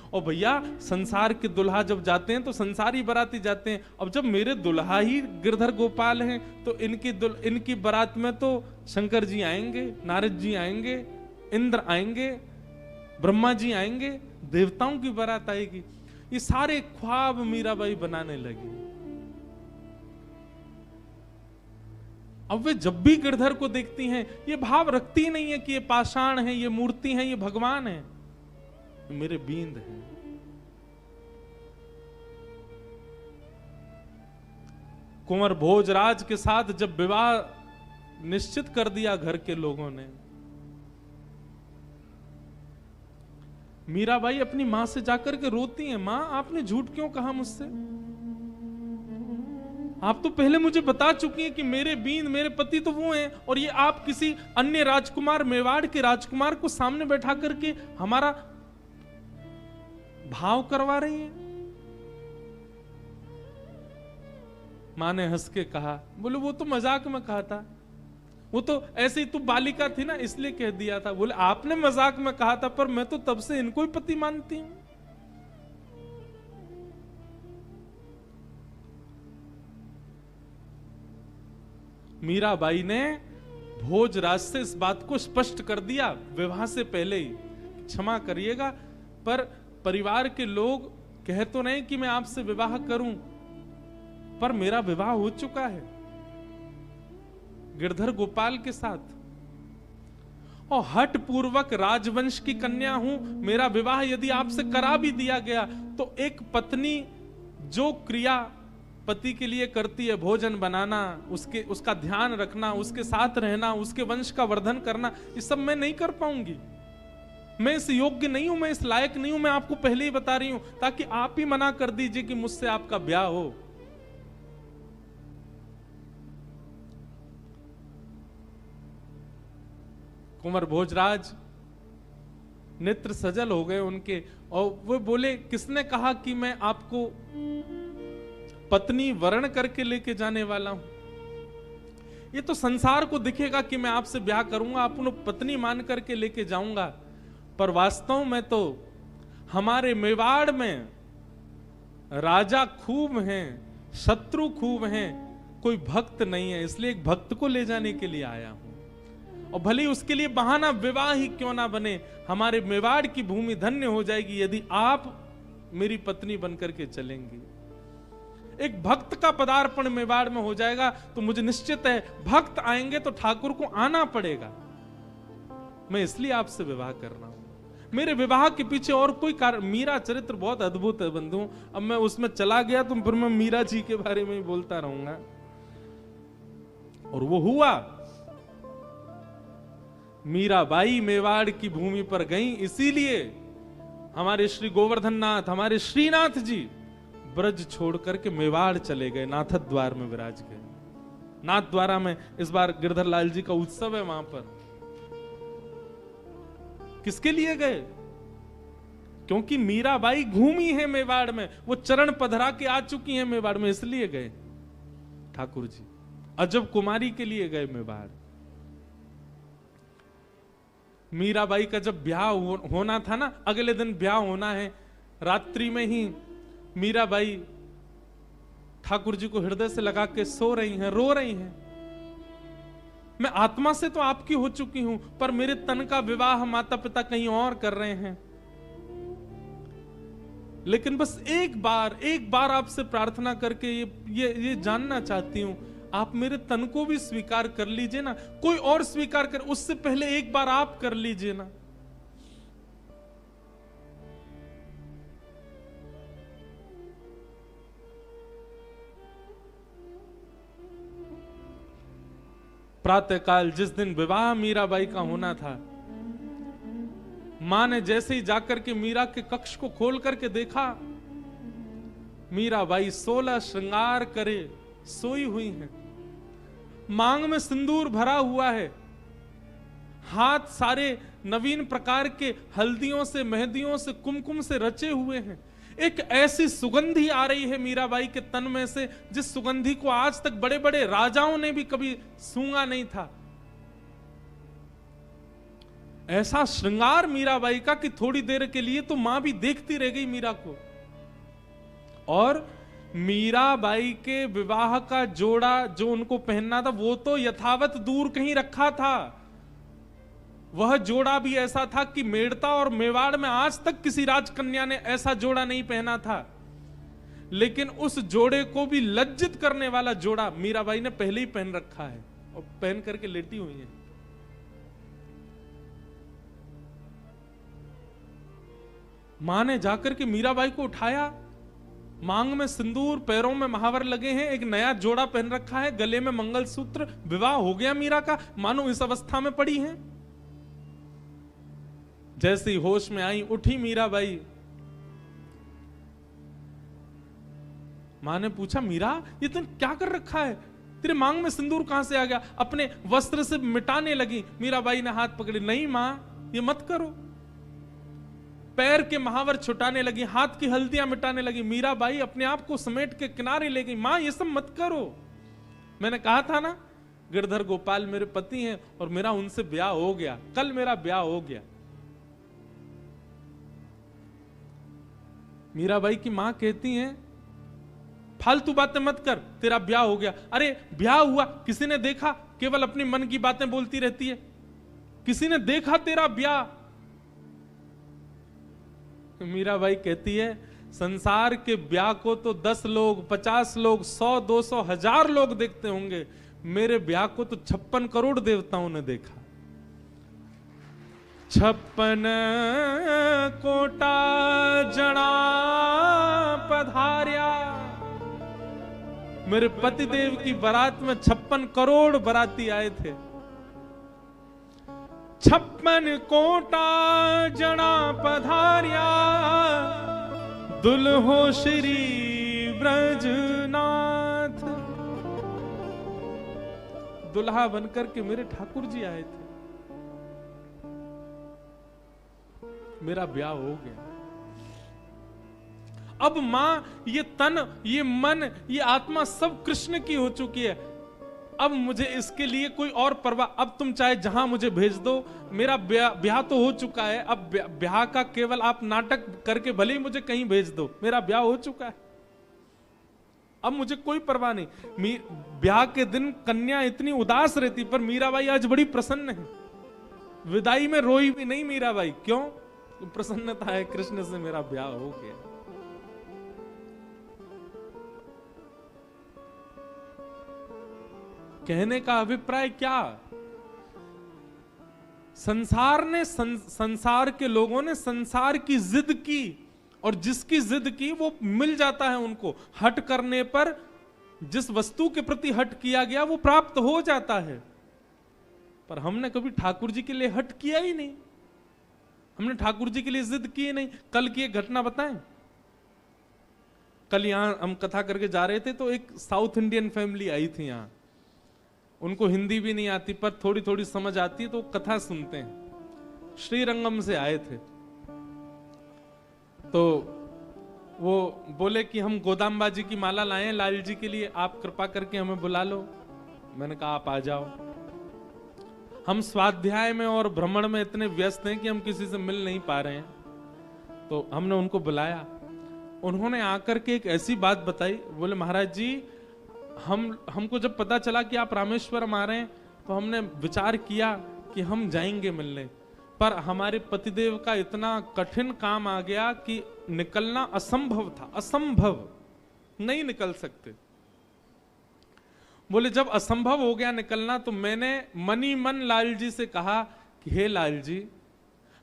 और भैया संसार के दुल्हा जब जाते हैं तो संसारी बाराती जाते हैं। अब जब मेरे दुल्हा ही गिरधर गोपाल हैं तो इनकी बारात में तो शंकर जी आएंगे, नारद जी आएंगे, इंद्र आएंगे, ब्रह्मा जी आएंगे, देवताओं की बारात आएगी। ये सारे ख्वाब मीराबाई बनाने लगी। अब वे जब भी गिरधर को देखती हैं, ये भाव रखती नहीं है कि ये पाषाण है, ये मूर्ति है, ये भगवान है, मेरे बींद हैं। कुंवर भोजराज के साथ जब विवाह निश्चित कर दिया घर के लोगों ने, मीराबाई अपनी मां से जाकर के रोती हैं, मां आपने झूठ क्यों कहा मुझसे? आप तो पहले मुझे बता चुकी हैं कि मेरे बीन मेरे पति तो वो हैं, और ये आप किसी अन्य राजकुमार, मेवाड़ के राजकुमार को सामने बैठा करके हमारा भाव करवा रही हैं। मां ने हंस के कहा, बोले वो तो मजाक में कहा था, वो तो ऐसे ही तू बालिका थी ना इसलिए कह दिया था। बोले आपने मजाक में कहा था, पर मैं तो तब से इनको ही पति मानती हूं। मीराबाई ने भोजराज से इस बात को स्पष्ट कर दिया विवाह से पहले ही, क्षमा करिएगा पर परिवार के लोग कह तो नहीं कि मैं आपसे विवाह करूं, पर मेरा विवाह हो चुका है गिरधर गोपाल के साथ, और हठ पूर्वक राजवंश की कन्या हूं। मेरा विवाह यदि आपसे करा भी दिया गया तो एक पत्नी जो क्रिया पति के लिए करती है, भोजन बनाना, उसका ध्यान रखना, उसके साथ रहना, उसके वंश का वर्धन करना, ये सब मैं नहीं कर पाऊंगी। मैं इस योग्य नहीं हूं, मैं इस लायक नहीं हूं, मैं आपको पहले ही बता रही हूं, ताकि आप ही मना कर दीजिए कि मुझसे आपका ब्याह हो। कुंवर भोजराज नेत्र सजल हो गए उनके, और वो बोले, किसने कहा कि मैं आपको पत्नी वर्ण करके लेके जाने वाला हूं? ये तो संसार को दिखेगा कि मैं आपसे ब्याह करूंगा, आपको पत्नी मान करके लेके जाऊंगा, पर वास्तव में तो हमारे मेवाड़ में राजा खूब हैं, शत्रु खूब हैं, कोई भक्त नहीं है, इसलिए एक भक्त को ले जाने के लिए आया हूं। और भले उसके लिए बहाना विवाह ही क्यों ना बने, हमारे मेवाड़ की भूमि धन्य हो जाएगी यदि आप मेरी पत्नी बनकर के चलेंगी। एक भक्त का पदार्पण मेवाड़ में हो जाएगा तो मुझे निश्चित है भक्त आएंगे तो ठाकुर को आना पड़ेगा। मैं इसलिए आपसे विवाह कर रहा हूं। मेरे विवाह के पीछे और कोई कारण, मीरा चरित्र बहुत अद्भुत है बंधु, अब मैं उसमें चला गया तो फिर मैं मीरा जी के बारे में ही बोलता रहूंगा। और वो हुआ, मीराबाई मेवाड़ की भूमि पर गई, इसीलिए हमारे श्री गोवर्धन नाथ, हमारे श्रीनाथ जी ब्रज छोड़ करके मेवाड़ चले गए, नाथ द्वार में विराज गए। नाथ द्वारा में इस बार गिरधर लाल जी का उत्सव है, वहां पर किसके लिए गए? क्योंकि मीराबाई घूमी है मेवाड़ में, वो चरण पधरा के आ चुकी हैं मेवाड़ में, इसलिए गए ठाकुर जी। अजब कुमारी के लिए गए मेवाड़। मीराबाई का जब ब्याह होना था ना, अगले दिन ब्याह होना है, रात्रि में ही मीराबाई ठाकुर जी को हृदय से लगा के सो रही हैं, रो रही हैं। मैं आत्मा से तो आपकी हो चुकी हूं, पर मेरे तन का विवाह माता पिता कहीं और कर रहे हैं। लेकिन बस एक बार आपसे प्रार्थना करके ये जानना चाहती हूं, आप मेरे तन को भी स्वीकार कर लीजिए ना, कोई और स्वीकार कर, उससे पहले एक बार आप कर लीजिए ना। प्रातःकाल जिस दिन विवाह मीराबाई का होना था, मां ने जैसे ही जाकर के मीरा के कक्ष को खोल करके देखा, मीराबाई 16 श्रृंगार करे सोई हुई हैं, मांग में सिंदूर भरा हुआ है, हाथ सारे नवीन प्रकार के हल्दियों से, मेहंदियों से, कुमकुम से रचे हुए हैं। एक ऐसी सुगंधी आ रही है मीराबाई के तन में से, जिस सुगंधी को आज तक बड़े बड़े राजाओं ने भी कभी सूंघा नहीं था। ऐसा श्रृंगार मीराबाई का कि थोड़ी देर के लिए तो मां भी देखती रह गई मीरा को। और मीराबाई के विवाह का जोड़ा जो उनको पहनना था, वो तो यथावत दूर कहीं रखा था। वह जोड़ा भी ऐसा था कि मेड़ता और मेवाड़ में आज तक किसी राजकन्या ने ऐसा जोड़ा नहीं पहना था। लेकिन उस जोड़े को भी लज्जित करने वाला जोड़ा मीराबाई ने पहले ही पहन रखा है और पहन करके लेटी हुई है। मां ने जाकर के मीराबाई को उठाया, मांग में सिंदूर, पैरों में महावर लगे हैं, एक नया जोड़ा पहन रखा है, गले में मंगलसूत्र, विवाह हो गया मीरा का, मानो इस अवस्था में पड़ी हैं। जैसे ही होश में आई, उठी मीराबाई। मां ने पूछा, मीरा ये तुमने क्या कर रखा है? तेरे मांग में सिंदूर कहां से आ गया? अपने वस्त्र से मिटाने लगी। मीराबाई ने हाथ पकड़ी, नहीं मां ये मत करो। पैर के महावर छुटाने लगी, हाथ की हल्दियां मिटाने लगी। मीराबाई अपने आप को समेट के किनारे ले गई। मां ये सब मत करो, मैंने कहा था ना गिरधर गोपाल मेरे पति हैं और मेरा उनसे ब्याह हो गया, कल मेरा ब्याह हो गया। मीराबाई की मां कहती हैं, फालतू बातें मत कर, तेरा ब्याह हो गया। अरे ब्याह हुआ, किसी ने देखा? केवल अपनी मन की बातें बोलती रहती है। किसी ने देखा तेरा ब्याह? मीराबाई कहती है, संसार के ब्याह को तो 10 लोग, 50 लोग, 100, 200, 1000 लोग देखते होंगे, मेरे ब्याह को तो 56 करोड़ देवताओं ने देखा। 56 कोटा जना पधार्या। मेरे पतिदेव की बारात में 56 करोड़ बाराती आए थे। 56 कोटा जना पधार्या, दुल्हो श्री ब्रजनाथ। दुल्हा बनकर के मेरे ठाकुर जी आए थे, मेरा ब्याह हो गया। अब मां, ये तन, ये मन, ये आत्मा सब कृष्ण की हो चुकी है। अब मुझे इसके लिए कोई और परवाह, अब तुम चाहे जहां मुझे भेज दो, मेरा ब्याह तो हो चुका है। अब ब्याह का केवल आप नाटक करके भले ही मुझे कहीं भेज दो, मेरा ब्याह हो चुका है, अब मुझे कोई परवाह नहीं। ब्याह के दिन कन्या इतनी उदास रहती, पर मीराबाई आज बड़ी प्रसन्न है। विदाई में रोई भी नहीं मीराबाई, क्यों? प्रसन्नता है, कृष्ण से मेरा ब्याह हो गया। कहने का अभिप्राय क्या? संसार ने, संसार के लोगों ने संसार की जिद की, और जिसकी जिद की वो मिल जाता है उनको। हट करने पर जिस वस्तु के प्रति हट किया गया वो प्राप्त हो जाता है। पर हमने कभी ठाकुर जी के लिए हट किया ही नहीं, हमने ठाकुर जी के लिए जिद की ही नहीं। कल की एक घटना बताएं। कल यहां हम कथा करके जा रहे थे, तो एक साउथ इंडियन फैमिली आई थी यहां। उनको हिंदी भी नहीं आती, पर थोड़ी थोड़ी समझ आती है, तो कथा सुनते हैं। श्रीरंगम से आए थे, तो वो बोले कि हम गोदाम्बा जी की माला लाए हैं लाल जी के लिए, आप कृपा करके हमें बुला लो। मैंने कहा आप आ जाओ। हम स्वाध्याय में और भ्रमण में इतने व्यस्त हैं कि हम किसी से मिल नहीं पा रहे हैं। तो हमने उनको बुलाया। उन्होंने आकर के एक ऐसी बात बताई, बोले महाराज जी, हमको जब पता चला कि आप रामेश्वरम आ रहे हैं, तो हमने विचार किया कि हम जाएंगे मिलने, पर हमारे पतिदेव का इतना कठिन काम आ गया कि निकलना असंभव था। असंभव, नहीं निकल सकते। बोले जब असंभव हो गया निकलना, तो मैंने मनी मन लाल जी से कहा कि हे लाल जी,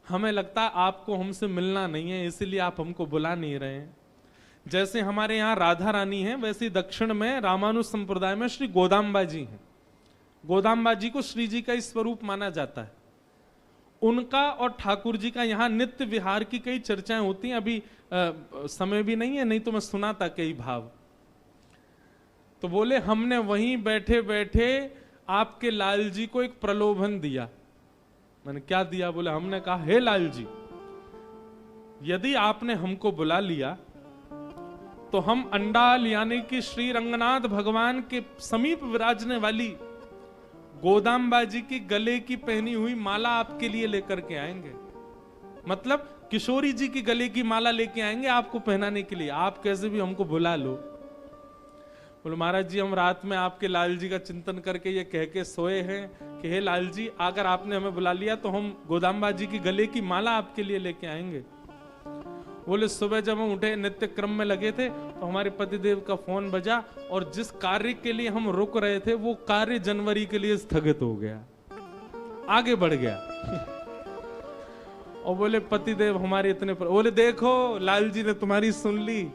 हमें लगता है आपको हमसे मिलना नहीं है, इसलिए आप हमको बुला नहीं रहे हैं। जैसे हमारे यहाँ राधा रानी है, वैसे दक्षिण में रामानुज संप्रदाय में श्री गोदाम्बा जी हैं। गोदाम्बा जी को श्री जी का स्वरूप माना जाता है। उनका और ठाकुर जी का यहाँ नित्य विहार की कई चर्चाएं होती हैं। अभी समय भी नहीं है, नहीं तो मैं सुनाता कई भाव। तो बोले हमने वहीं बैठे बैठे आपके लाल जी को एक प्रलोभन दिया। मैंने क्या दिया? बोले हमने कहा हे लाल जी, यदि आपने हमको बुला लिया तो हम अंडाल यानी कि श्री रंगनाथ भगवान के समीप विराजने वाली गोदाम्बा जी की गले की पहनी हुई माला आपके लिए लेकर के आएंगे। मतलब किशोरी जी की गले की माला लेके आएंगे आपको पहनाने के लिए, आप कैसे भी हमको बुला लो। बोले महाराज जी, हम रात में आपके लाल जी का चिंतन करके ये कह के सोए हैं कि हे लाल जी, अगर आपने हमें बुला लिया तो हम गोदाम्बा जी की गले की माला आपके लिए लेके आएंगे। बोले सुबह जब हम उठे, नित्य क्रम में लगे थे, तो हमारे पतिदेव का फोन बजा, और जिस कार्य के लिए हम रुक रहे थे वो कार्य जनवरी के लिए स्थगित हो गया, आगे बढ़ गया। और बोले पतिदेव हमारे इतने बोले देखो लाल जी ने तुम्हारी सुन ली,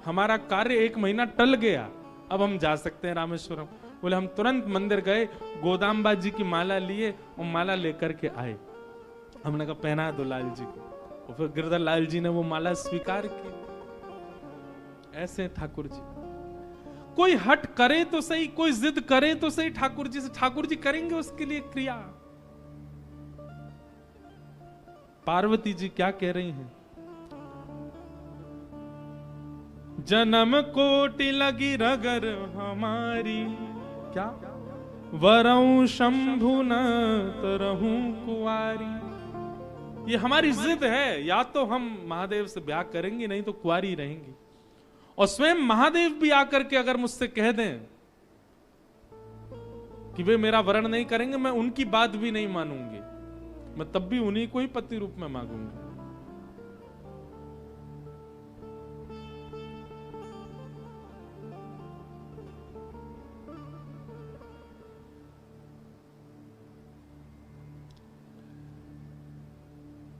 हमारा कार्य 1 महीना टल गया, अब हम जा सकते हैं रामेश्वरम। बोले हम तुरंत मंदिर गए, गोदाम्बा जी की माला लिए और माला लेकर के आए। हमने कहा पहना दो लाल जी को, और फिर गिरधर लाल जी ने वो माला स्वीकार की। ऐसे ठाकुर जी, कोई हट करे तो सही, कोई जिद करे तो सही ठाकुर जी से, ठाकुर जी करेंगे उसके लिए क्रिया। पार्वती जी क्या कह रही हैं? जन्म कोटि लगी रगर हमारी, क्या वरऊं शंभु न तरहूं कुआरी। ये हमारी जिद है, या तो हम महादेव से ब्याह करेंगे, नहीं तो कुआरी रहेंगी। और स्वयं महादेव भी आकर के अगर मुझसे कह दें कि वे मेरा वरण नहीं करेंगे, मैं उनकी बात भी नहीं मानूंगी, मैं तब भी उन्हीं को ही पति रूप में मांगूंगी।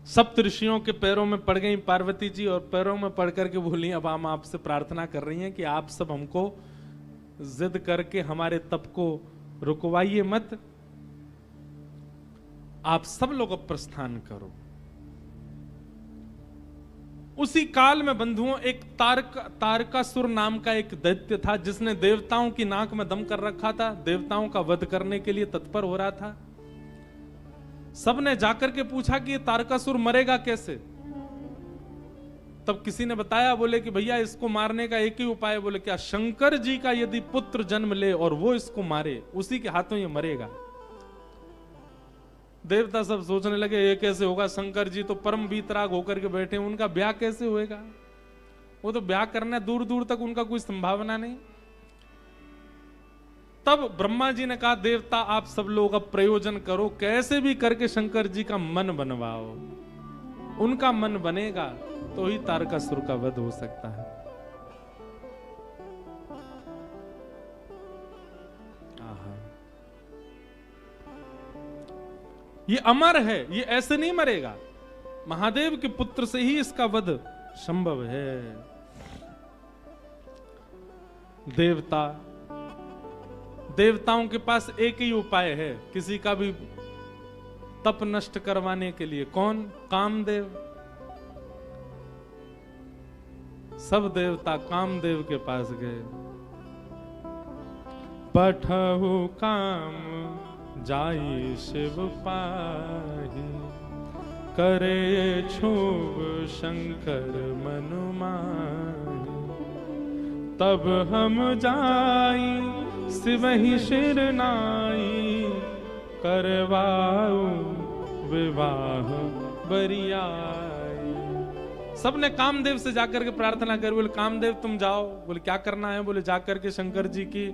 सप्त ऋषियों के पैरों में पड़ गई पार्वती जी, और पैरों में पड़ करके बोली अब हम आपसे प्रार्थना कर रही हैं कि आप सब हमको जिद करके हमारे तप को रुकवाइए मत, आप सब लोग अब प्रस्थान करो। उसी काल में बंधुओं एक तारकासुर नाम का एक दैत्य था, जिसने देवताओं की नाक में दम कर रखा था, देवताओं का वध करने के लिए तत्पर हो रहा था। सबने जाकर के पूछा कि ये तारकासुर मरेगा कैसे? तब किसी ने बताया, बोले कि भैया इसको मारने का एक ही उपाय। बोले क्या? शंकर जी का यदि पुत्र जन्म ले और वो इसको मारे, उसी के हाथों ये मरेगा। देवता सब सोचने लगे ये कैसे होगा, शंकर जी तो परम वीतराग होकर के बैठे, उनका ब्याह कैसे होएगा? वो तो ब्याह करना दूर दूर तक उनका कोई संभावना नहीं। तब ब्रह्मा जी ने कहा देवता आप सब लोग अब प्रयोजन करो, कैसे भी करके शंकर जी का मन बनवाओ, उनका मन बनेगा तो ही तारकासुर का वध हो सकता है। ये अमर है, ये ऐसे नहीं मरेगा, महादेव के पुत्र से ही इसका वध संभव है। देवताओं के पास एक ही उपाय है किसी का भी तप नष्ट करवाने के लिए। कौन? कामदेव। सब देवता कामदेव के पास गए। पठहु काम जाई शिव पाहि, करे छुब शंकर मनु माहि। तब हम जाई शिवहि शिर नाई, करवाऊ विवाह बरियाई। सबने कामदेव से जाकर के प्रार्थना कर। बोले कामदेव तुम जाओ। बोले क्या करना है? बोले जाकर के शंकर जी की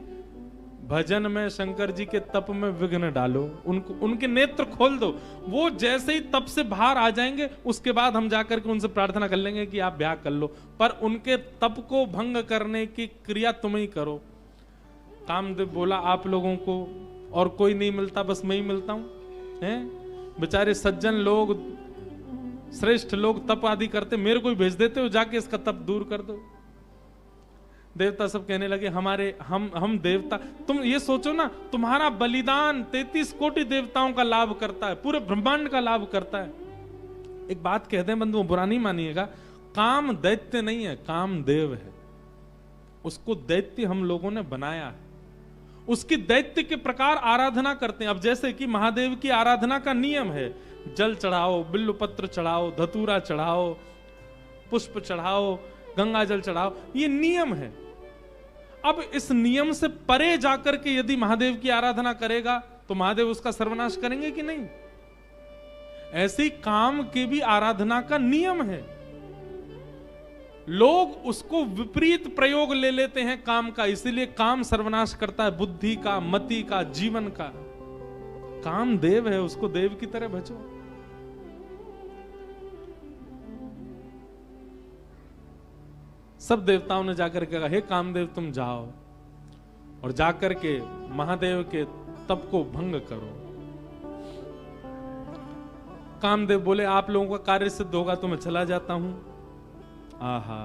भजन में, शंकर जी के तप में विघ्न डालो, उनके नेत्र खोल दो। वो जैसे ही तप से बाहर आ जाएंगे उसके बाद हम जाकर के उनसे प्रार्थना कर लेंगे कि आप ब्याह कर लो, पर उनके तप को भंग करने की क्रिया तुम ही करो। कामदेव बोला आप लोगों को और कोई नहीं मिलता, बस मैं ही मिलता हूं? हैं बेचारे सज्जन लोग, श्रेष्ठ लोग तप आदि करते, मेरे को ही भेज देते हो जाके इसका तप दूर कर दो। देवता सब कहने लगे हम देवता, तुम ये सोचो ना, तुम्हारा बलिदान 33 कोटि देवताओं का लाभ करता है, पूरे ब्रह्मांड का लाभ करता है। एक बात कह दें बंधुओं, बुरा नहीं मानिएगा, काम दैत्य नहीं है, काम देव है। उसको दैत्य हम लोगों ने बनाया है, उसकी दैत्य के प्रकार आराधना करते हैं। अब जैसे कि महादेव की आराधना का नियम है, जल चढ़ाओ, बिल्व पत्र चढ़ाओ, धतूरा चढ़ाओ, पुष्प चढ़ाओ, गंगा जल चढ़ाओ, ये नियम है। अब इस नियम से परे जाकर के यदि महादेव की आराधना करेगा तो महादेव उसका सर्वनाश करेंगे कि नहीं? ऐसे ही काम की भी आराधना का नियम है। लोग उसको विपरीत प्रयोग ले लेते हैं काम का, इसीलिए काम सर्वनाश करता है बुद्धि का, मति का, जीवन का। काम देव है, उसको देव की तरह भजो। सब देवताओं ने जाकर के कहा हे कामदेव तुम जाओ और जाकर के महादेव के तप को भंग करो। कामदेव बोले आप लोगों का कार्य सिद्ध होगा तो मैं चला जाता हूं। आहा,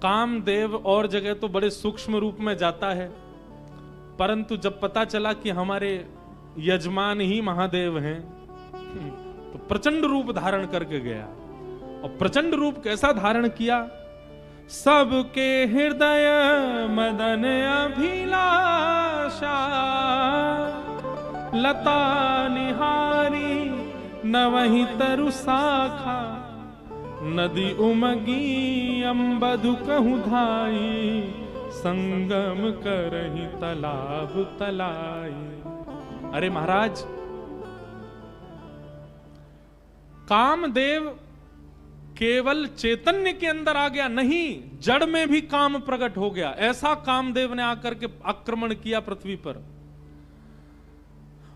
कामदेव और जगह तो बड़े सूक्ष्म रूप में जाता है, परंतु जब पता चला कि हमारे यजमान ही महादेव हैं, तो प्रचंड रूप धारण करके गया। और प्रचंड रूप कैसा धारण किया? सबके हृदय मदन अभिलाषा, लता निहारी नवहि तरु शाखा, नदी उमगी अम्बधु कहु धाई, संगम करहि तालाब तलाई। अरे महाराज, कामदेव केवल चैतन्य के अंदर आ गया नहीं, जड़ में भी काम प्रकट हो गया। ऐसा कामदेव ने आकर के आक्रमण किया पृथ्वी पर।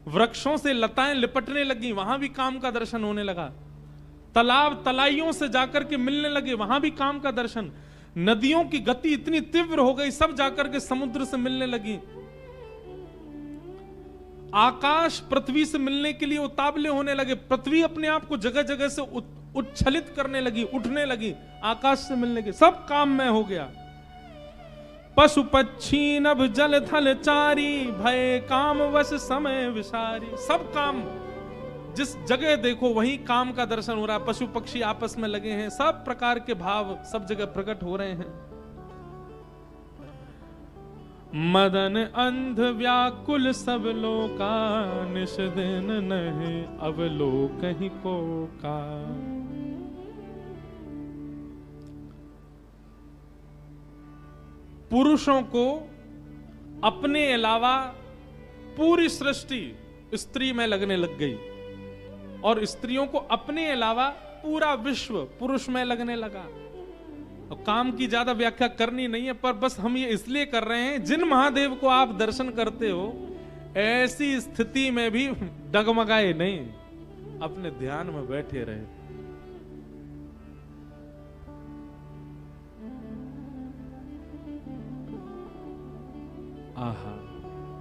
वृक्षों से लताएं लिपटने लगी, वहां भी काम का दर्शन होने लगा। तालाब तलाइयों से जाकर के मिलने लगे, वहां भी काम का दर्शन। नदियों की गति इतनी तीव्र हो गई, सब जाकर के समुद्र से मिलने लगी। आकाश पृथ्वी से मिलने के लिए उतावले होने लगे। पृथ्वी अपने आप को जगह जगह से उच्छलित करने लगी, उठने लगी, आकाश से मिलने के। सब काम में हो गया। पशु पक्षी नभ जल थल चारी, भय काम वश समय विसारी। सब काम, जिस जगह देखो वहीं काम का दर्शन हो रहा है। पशु पक्षी आपस में लगे हैं, सब प्रकार के भाव सब जगह प्रकट हो रहे हैं। मदन अंध व्याकुल सब लोका, निश दिन नहीं अब लोक ही को का। पुरुषों को अपने अलावा पूरी सृष्टि स्त्री में लगने लग गई, और स्त्रियों को अपने अलावा पूरा विश्व पुरुष में लगने लगा। और काम की ज्यादा व्याख्या करनी नहीं है, पर बस हम ये इसलिए कर रहे हैं, जिन महादेव को आप दर्शन करते हो ऐसी स्थिति में भी डगमगाए नहीं, अपने ध्यान में बैठे रहे। आहा,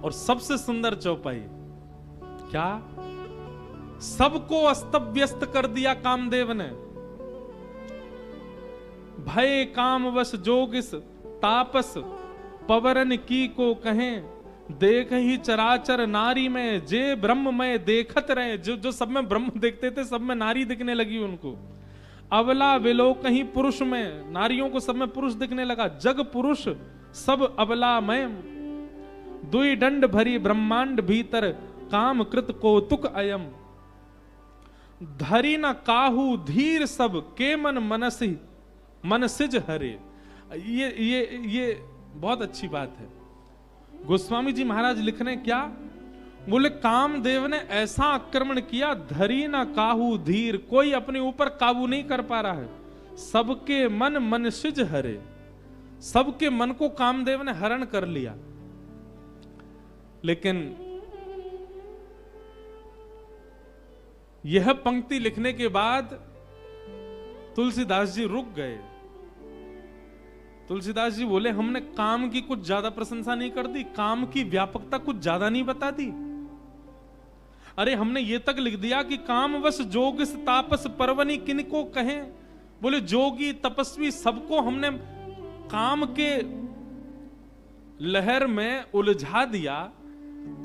और सबसे सुंदर चौपाई क्या, सबको अस्त व्यस्त कर दिया कामदेव ने। भय कामवश जोगिस तापस, पवरन की को कहें, देख ही चराचर नारी में, जे ब्रह्म में देखत रहे। जो सब में ब्रह्म देखते थे, सब में नारी दिखने लगी उनको। अबला विलो कहीं पुरुष में, नारियों को सब में पुरुष दिखने लगा। जग पुरुष सब अबला में, दुई दंड भरी ब्रह्मांड भीतर, काम कृत कौतुक अयम। धरी न काहू धीर सब, के मन मनसी मन सिज हरे। ये बहुत अच्छी बात है। गोस्वामी जी महाराज लिख रहे हैं क्या, बोले कामदेव ने ऐसा आक्रमण किया, धरी ना काहू धीर, कोई अपने ऊपर काबू नहीं कर पा रहा है। सबके मन मन सिज हरे, सबके मन को कामदेव ने हरण कर लिया। लेकिन यह पंक्ति लिखने के बाद तुलसीदास जी रुक गए। तुलसीदास जी बोले, हमने काम की कुछ ज्यादा प्रशंसा नहीं कर दी, काम की व्यापकता कुछ ज्यादा नहीं बता दी। अरे हमने ये तक लिख दिया कि कामवश जोगिस तापस परवनी किनको कहें। बोले जोगी तपस्वी सबको हमने काम के लहर में उलझा दिया।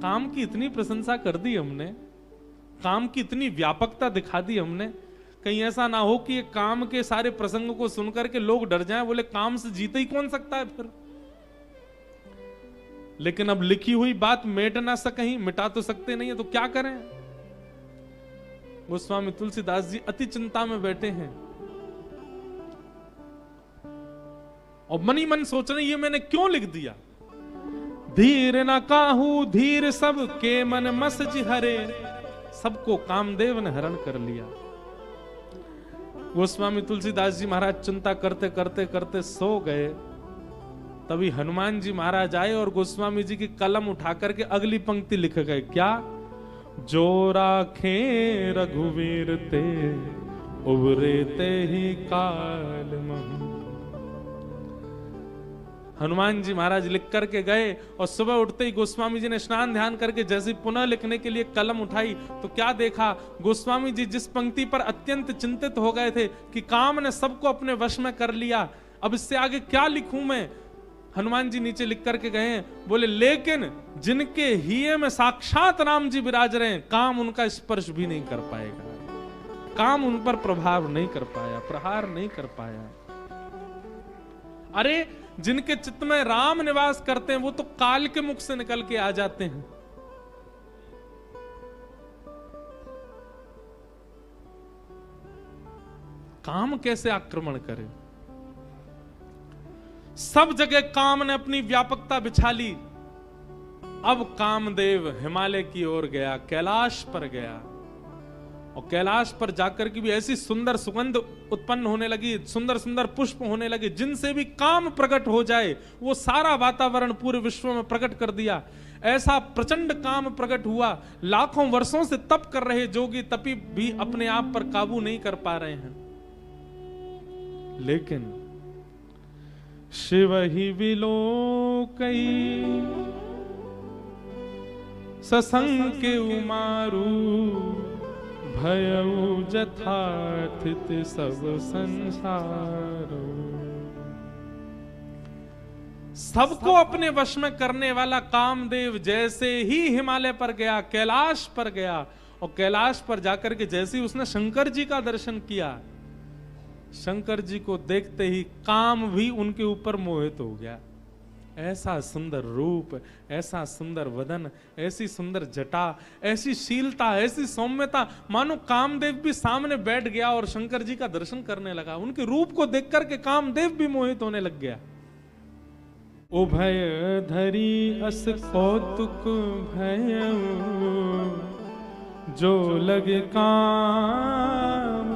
काम की इतनी प्रशंसा कर दी हमने, काम की इतनी व्यापकता दिखा दी हमने। कहीं ऐसा ना हो कि ये काम के सारे प्रसंगों को सुनकर के लोग डर जाएं, बोले काम से जीते ही कौन सकता है फिर। लेकिन अब लिखी हुई बात मिट ना सकें, मिटा तो सकते नहीं है, तो क्या करें। गोस्वामी तुलसीदास जी अति चिंता में बैठे हैं और मन ही मन सोच रहे ये मैंने क्यों लिख दिया। धीर न काहू धीर सब के मन मसज हरे, सबको कामदेव ने हरण कर लिया। गोस्वामी तुलसीदास जी महाराज चिंता करते करते करते सो गए। तभी हनुमान जी महाराज आए और गोस्वामी जी की कलम उठा करके अगली पंक्ति लिख गए। क्या, जो राखे रघुवीर ते, उबरे ते ही काल महु। हनुमान जी महाराज लिख करके गए और सुबह उठते ही गोस्वामी जी ने स्नान ध्यान करके जैसे पुनः लिखने के लिए कलम उठाई तो क्या देखा, गोस्वामी जी जिस पंक्ति पर अत्यंत चिंतित हो गए थे कि काम ने सबको अपने वश में कर लिया, अब इससे आगे क्या लिखूं मैं। हनुमान जी नीचे लिख करके गए, बोले लेकिन जिनके हिये में साक्षात राम जी विराज रहे हैं, काम उनका स्पर्श भी नहीं कर पाएगा। काम उन पर प्रभाव नहीं कर पाया, प्रहार नहीं कर पाया। अरे जिनके चित्त में राम निवास करते हैं वो तो काल के मुख से निकल के आ जाते हैं। काम कैसे आक्रमण करे? सब जगह काम ने अपनी व्यापकता बिछा ली। अब कामदेव हिमालय की ओर गया, कैलाश पर गया, और कैलाश पर जाकर के भी ऐसी सुंदर सुगंध उत्पन्न होने लगी, सुंदर सुंदर पुष्प होने लगे, जिनसे भी काम प्रकट हो जाए वो सारा वातावरण पूरे विश्व में प्रकट कर दिया। ऐसा प्रचंड काम प्रकट हुआ, लाखों वर्षों से तप कर रहे जोगी तपी भी अपने आप पर काबू नहीं कर पा रहे हैं। लेकिन शिव ही विलोकई ससंके उमारू भयउ जथाथित सब संसारो। सबको अपने वश में करने वाला कामदेव जैसे ही हिमालय पर गया, कैलाश पर गया, और कैलाश पर जाकर के जैसे ही उसने शंकर जी का दर्शन किया, शंकर जी को देखते ही काम भी उनके ऊपर मोहित हो गया। ऐसा सुंदर रूप, ऐसा सुंदर वदन, ऐसी सुंदर जटा, ऐसी शीलता, ऐसी सौम्यता, मानो कामदेव भी सामने बैठ गया और शंकर जी का दर्शन करने लगा। उनके रूप को देख करके कामदेव भी मोहित होने लग गया। उभय धरी अस कौतुक भय जो लगे काम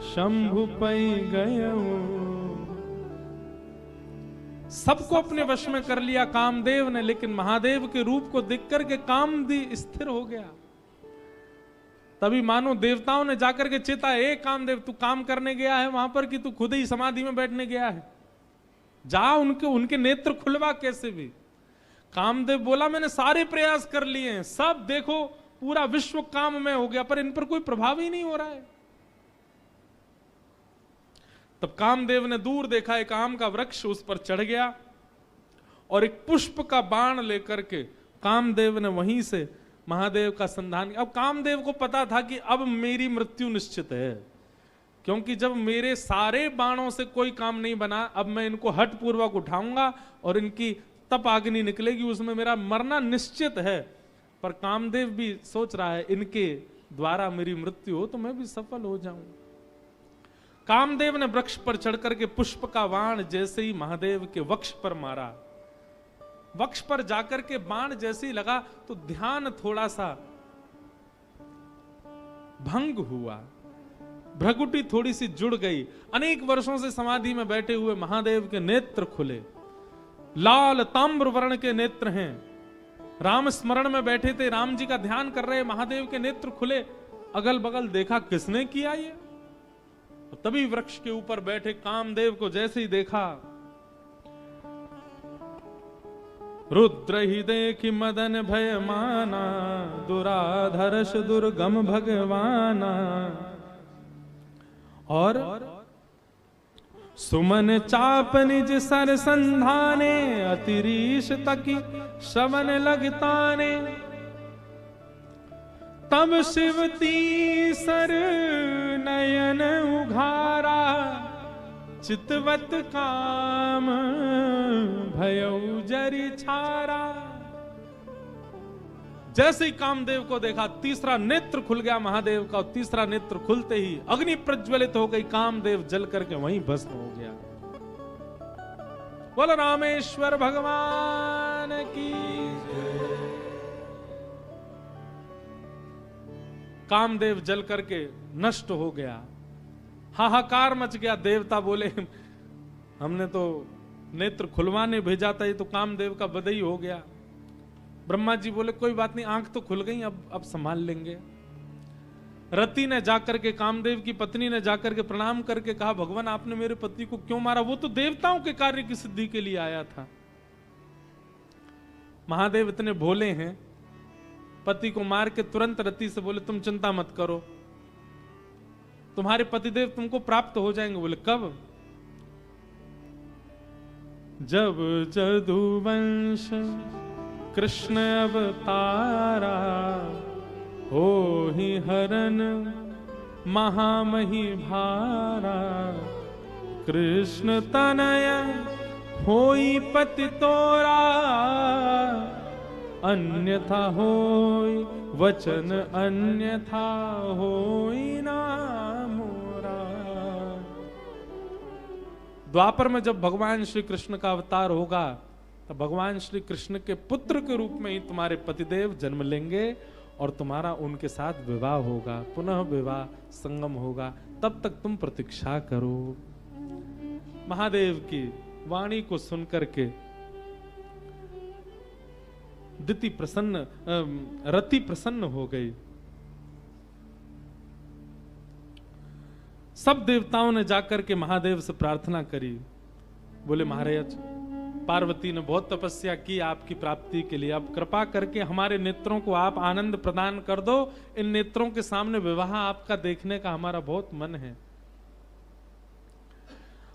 शंभु पै गयो। सबको अपने वश में कर लिया कामदेव ने, लेकिन महादेव के रूप को देख करके कामदेव स्थिर हो गया। तभी मानो देवताओं ने जाकर के चेता, ए कामदेव तू काम करने गया है वहां पर कि तू खुद ही समाधि में बैठने गया है? जा उनके नेत्र खुलवा कैसे भी। कामदेव बोला मैंने सारे प्रयास कर लिए हैं, सब देखो पूरा विश्व काम में हो गया, पर इन पर कोई प्रभाव ही नहीं हो रहा है। तब कामदेव ने दूर देखा, एक आम का वृक्ष, उस पर चढ़ गया और एक पुष्प का बाण लेकर के कामदेव ने वहीं से महादेव का संधान किया। अब कामदेव को पता था कि अब मेरी मृत्यु निश्चित है, क्योंकि जब मेरे सारे बाणों से कोई काम नहीं बना, अब मैं इनको हठ पूर्वक उठाऊंगा और इनकी तप अग्नि निकलेगी, उसमें मेरा मरना निश्चित है। पर कामदेव भी सोच रहा है इनके द्वारा मेरी मृत्यु हो तो मैं भी सफल हो जाऊं। कामदेव ने वृक्ष पर चढ़कर के पुष्प का बाण जैसे ही महादेव के वक्ष पर मारा, वक्ष पर जाकर के बाण जैसे ही लगा तो ध्यान थोड़ा सा भंग हुआ, भ्रगुटी थोड़ी सी जुड़ गई। अनेक वर्षों से समाधि में बैठे हुए महादेव के नेत्र खुले, लाल ताम्र वर्ण के नेत्र हैं। राम स्मरण में बैठे थे, राम जी का ध्यान कर रहे, महादेव के नेत्र खुले। अगल बगल देखा किसने किया ये, तभी वृक्ष के ऊपर बैठे कामदेव को जैसे ही देखा, रुद्र ही देखी मदन भय माना, दुराधर्ष दुर्गम भगवाना। और सुमन चाप निज सर संधाने, अतिरीश तकी शवन लगताने। तब शिवती सर नयन उघारा, चितवत काम भयउ जरि छारा। जैसे ही कामदेव को देखा, तीसरा नेत्र खुल गया महादेव का, और तीसरा नेत्र खुलते ही अग्नि प्रज्वलित हो गई, कामदेव जल करके वहीं भस्म हो गया। बोलो रामेश्वर भगवान की। कामदेव जल करके नष्ट हो गया, हाहाकार मच गया। देवता बोले हमने तो नेत्र खुलवाने भेजा था, ये तो कामदेव का बदई हो गया। ब्रह्मा जी बोले कोई बात नहीं, आंख तो खुल गई, अब संभाल लेंगे। रति ने जाकर के, कामदेव की पत्नी ने जाकर के प्रणाम करके कहा, भगवान आपने मेरे पति को क्यों मारा? वो तो देवताओं के कार्य की सिद्धि के लिए आया था। महादेव इतने भोले हैं, पति को मार के तुरंत रति से बोले तुम चिंता मत करो, तुम्हारे पतिदेव तुमको प्राप्त हो जाएंगे। बोले कब? जब जदुवंश कृष्ण अवतारा, हो ही हरन महामही भारा, कृष्ण तनय होई पति तोरा, अन्यथा होई वचन अन्यथा होई ना मोरा। द्वापर में जब भगवान श्री कृष्ण का अवतार होगा तो भगवान श्री कृष्ण के पुत्र के रूप में ही तुम्हारे पतिदेव जन्म लेंगे और तुम्हारा उनके साथ विवाह होगा, पुनः विवाह संगम होगा, तब तक तुम प्रतीक्षा करो। महादेव की वाणी को सुनकर के रति प्रसन्न हो गई। सब देवताओं ने जाकर के महादेव से प्रार्थना करी, बोले महाराज पार्वती ने बहुत तपस्या की आपकी प्राप्ति के लिए, अब कृपा करके हमारे नेत्रों को आप आनंद प्रदान कर दो, इन नेत्रों के सामने विवाह आपका देखने का हमारा बहुत मन है।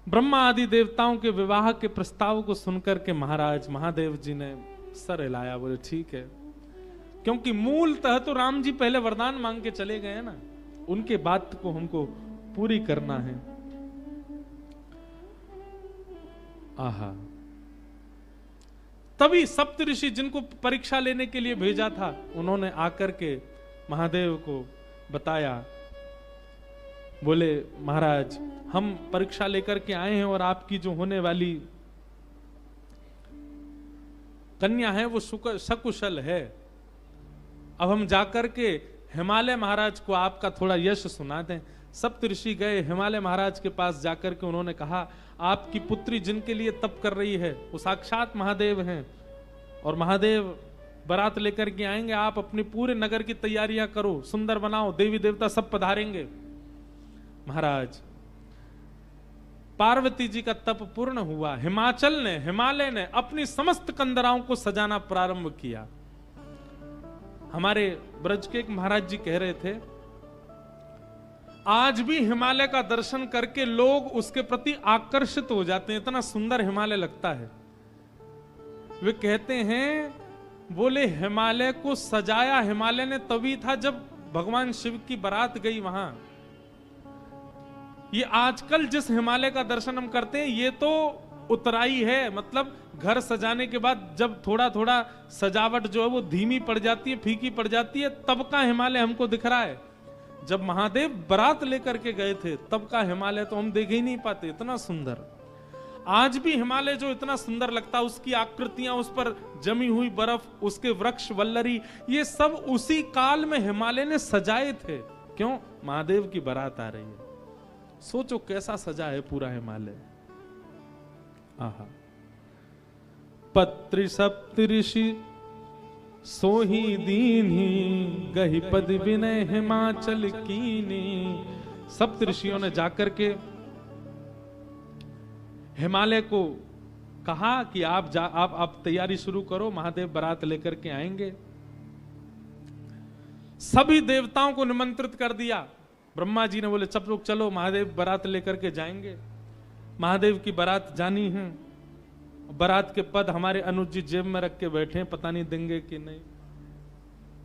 ब्रह्मा आदि देवताओं के विवाह के प्रस्ताव को सुनकर के महाराज महादेव जी ने सर हिलाया, बोले ठीक है, क्योंकि मूलतः तो राम जी पहले वरदान मांग के चले गए ना, उनके बात को हमको पूरी करना है। आहा, तभी सप्तऋषि जिनको परीक्षा लेने के लिए भेजा था, उन्होंने आकर के महादेव को बताया, बोले महाराज हम परीक्षा लेकर के आए हैं और आपकी जो होने वाली कन्या है वो सकुशल है। अब हम जाकर के हिमालय महाराज को आपका थोड़ा यश सुना दें। सप्तऋषि गए हिमालय महाराज के पास, जाकर के उन्होंने कहा आपकी पुत्री जिनके लिए तप कर रही है वो साक्षात महादेव हैं और महादेव बारात लेकर के आएंगे, आप अपने पूरे नगर की तैयारियां करो, सुंदर बनाओ, देवी देवता सब पधारेंगे। महाराज पार्वती जी का तप पूर्ण हुआ, हिमालय ने अपनी समस्त कंदराओं को सजाना प्रारंभ किया। हमारे ब्रज के एक महाराज जी कह रहे थे, आज भी हिमालय का दर्शन करके लोग उसके प्रति आकर्षित हो जाते हैं, इतना सुंदर हिमालय लगता है। वे कहते हैं, बोले हिमालय को सजाया हिमालय ने तभी था जब भगवान शिव की बारात गई वहां। ये आजकल जिस हिमालय का दर्शन हम करते हैं ये तो उतराई है, मतलब घर सजाने के बाद जब थोड़ा थोड़ा सजावट जो है वो धीमी पड़ जाती है, फीकी पड़ जाती है, तब का हिमालय हमको दिख रहा है। जब महादेव बारात लेकर के गए थे तब का हिमालय तो हम देख ही नहीं पाते, इतना सुंदर। आज भी हिमालय जो इतना सुंदर लगता, उसकी आकृतियां, उस पर जमी हुई बर्फ, उसके वृक्ष वल्लरी, ये सब उसी काल में हिमालय ने सजाए थे। क्यों? महादेव की बारात आ रही है। सोचो कैसा सजा है पूरा हिमालय। आहा, पत्रि सप्तऋषि सोही दीन्ही, गहि पद विनय हिमाचल कीनी। सप्त ऋषियों ने जाकर के हिमालय को कहा कि आप तैयारी शुरू करो, महादेव बारात लेकर के आएंगे। सभी देवताओं को निमंत्रित कर दिया। ब्रह्मा जी ने बोले सब लोग चलो, महादेव बारात लेकर के जाएंगे। महादेव की बारात जानी है। बारात के पद हमारे अनुज जी जेब में रख के बैठे हैं, पता नहीं देंगे कि नहीं।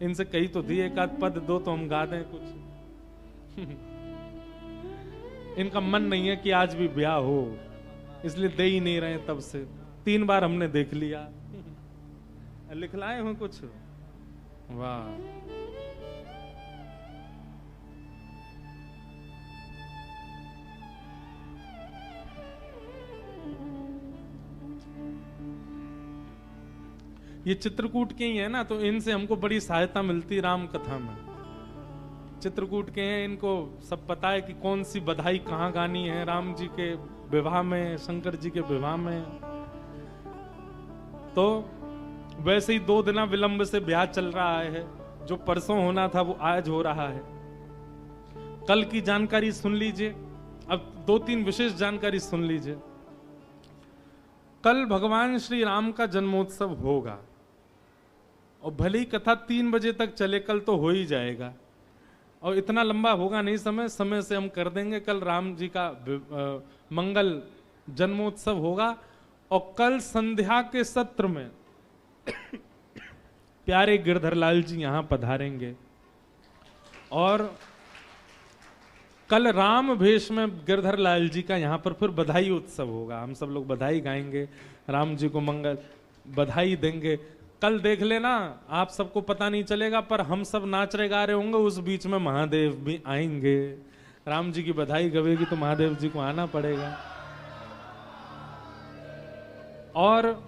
इनसे कही तो दिए, एक आध पद दो तो हम गा दें कुछ। इनका मन नहीं है कि आज भी ब्याह हो, इसलिए दे ही नहीं रहे। तब से 3 बार हमने देख लिया। लिखलाए हो कुछ? वाह, ये चित्रकूट के ही है ना, तो इनसे हमको बड़ी सहायता मिलती राम कथा में। चित्रकूट के हैं, इनको सब पता है कि कौन सी बधाई कहाँ गानी है, राम जी के विवाह में, शंकर जी के विवाह में। तो वैसे ही 2 दिन विलंब से ब्याह चल रहा है। जो परसों होना था वो आज हो रहा है। कल की जानकारी सुन लीजिए, अब 2-3 विशेष जानकारी सुन लीजिए। कल भगवान श्री राम का जन्मोत्सव होगा और भले ही कथा 3 बजे तक चले, कल तो हो ही जाएगा। और इतना लंबा होगा नहीं समय से हम कर देंगे। कल राम जी का मंगल जन्मोत्सव होगा और कल संध्या के सत्र में प्यारे गिरधर लाल जी यहां पधारेंगे और कल राम वेश में गिरधर लाल जी का यहाँ पर फिर बधाई उत्सव होगा। हम सब लोग बधाई गाएंगे, राम जी को मंगल बधाई देंगे। कल देख लेना, आप सबको पता नहीं चलेगा पर हम सब नाच रहे गा रहे होंगे, उस बीच में महादेव भी आएंगे। राम जी की बधाई गवेगी तो महादेव जी को आना पड़ेगा। और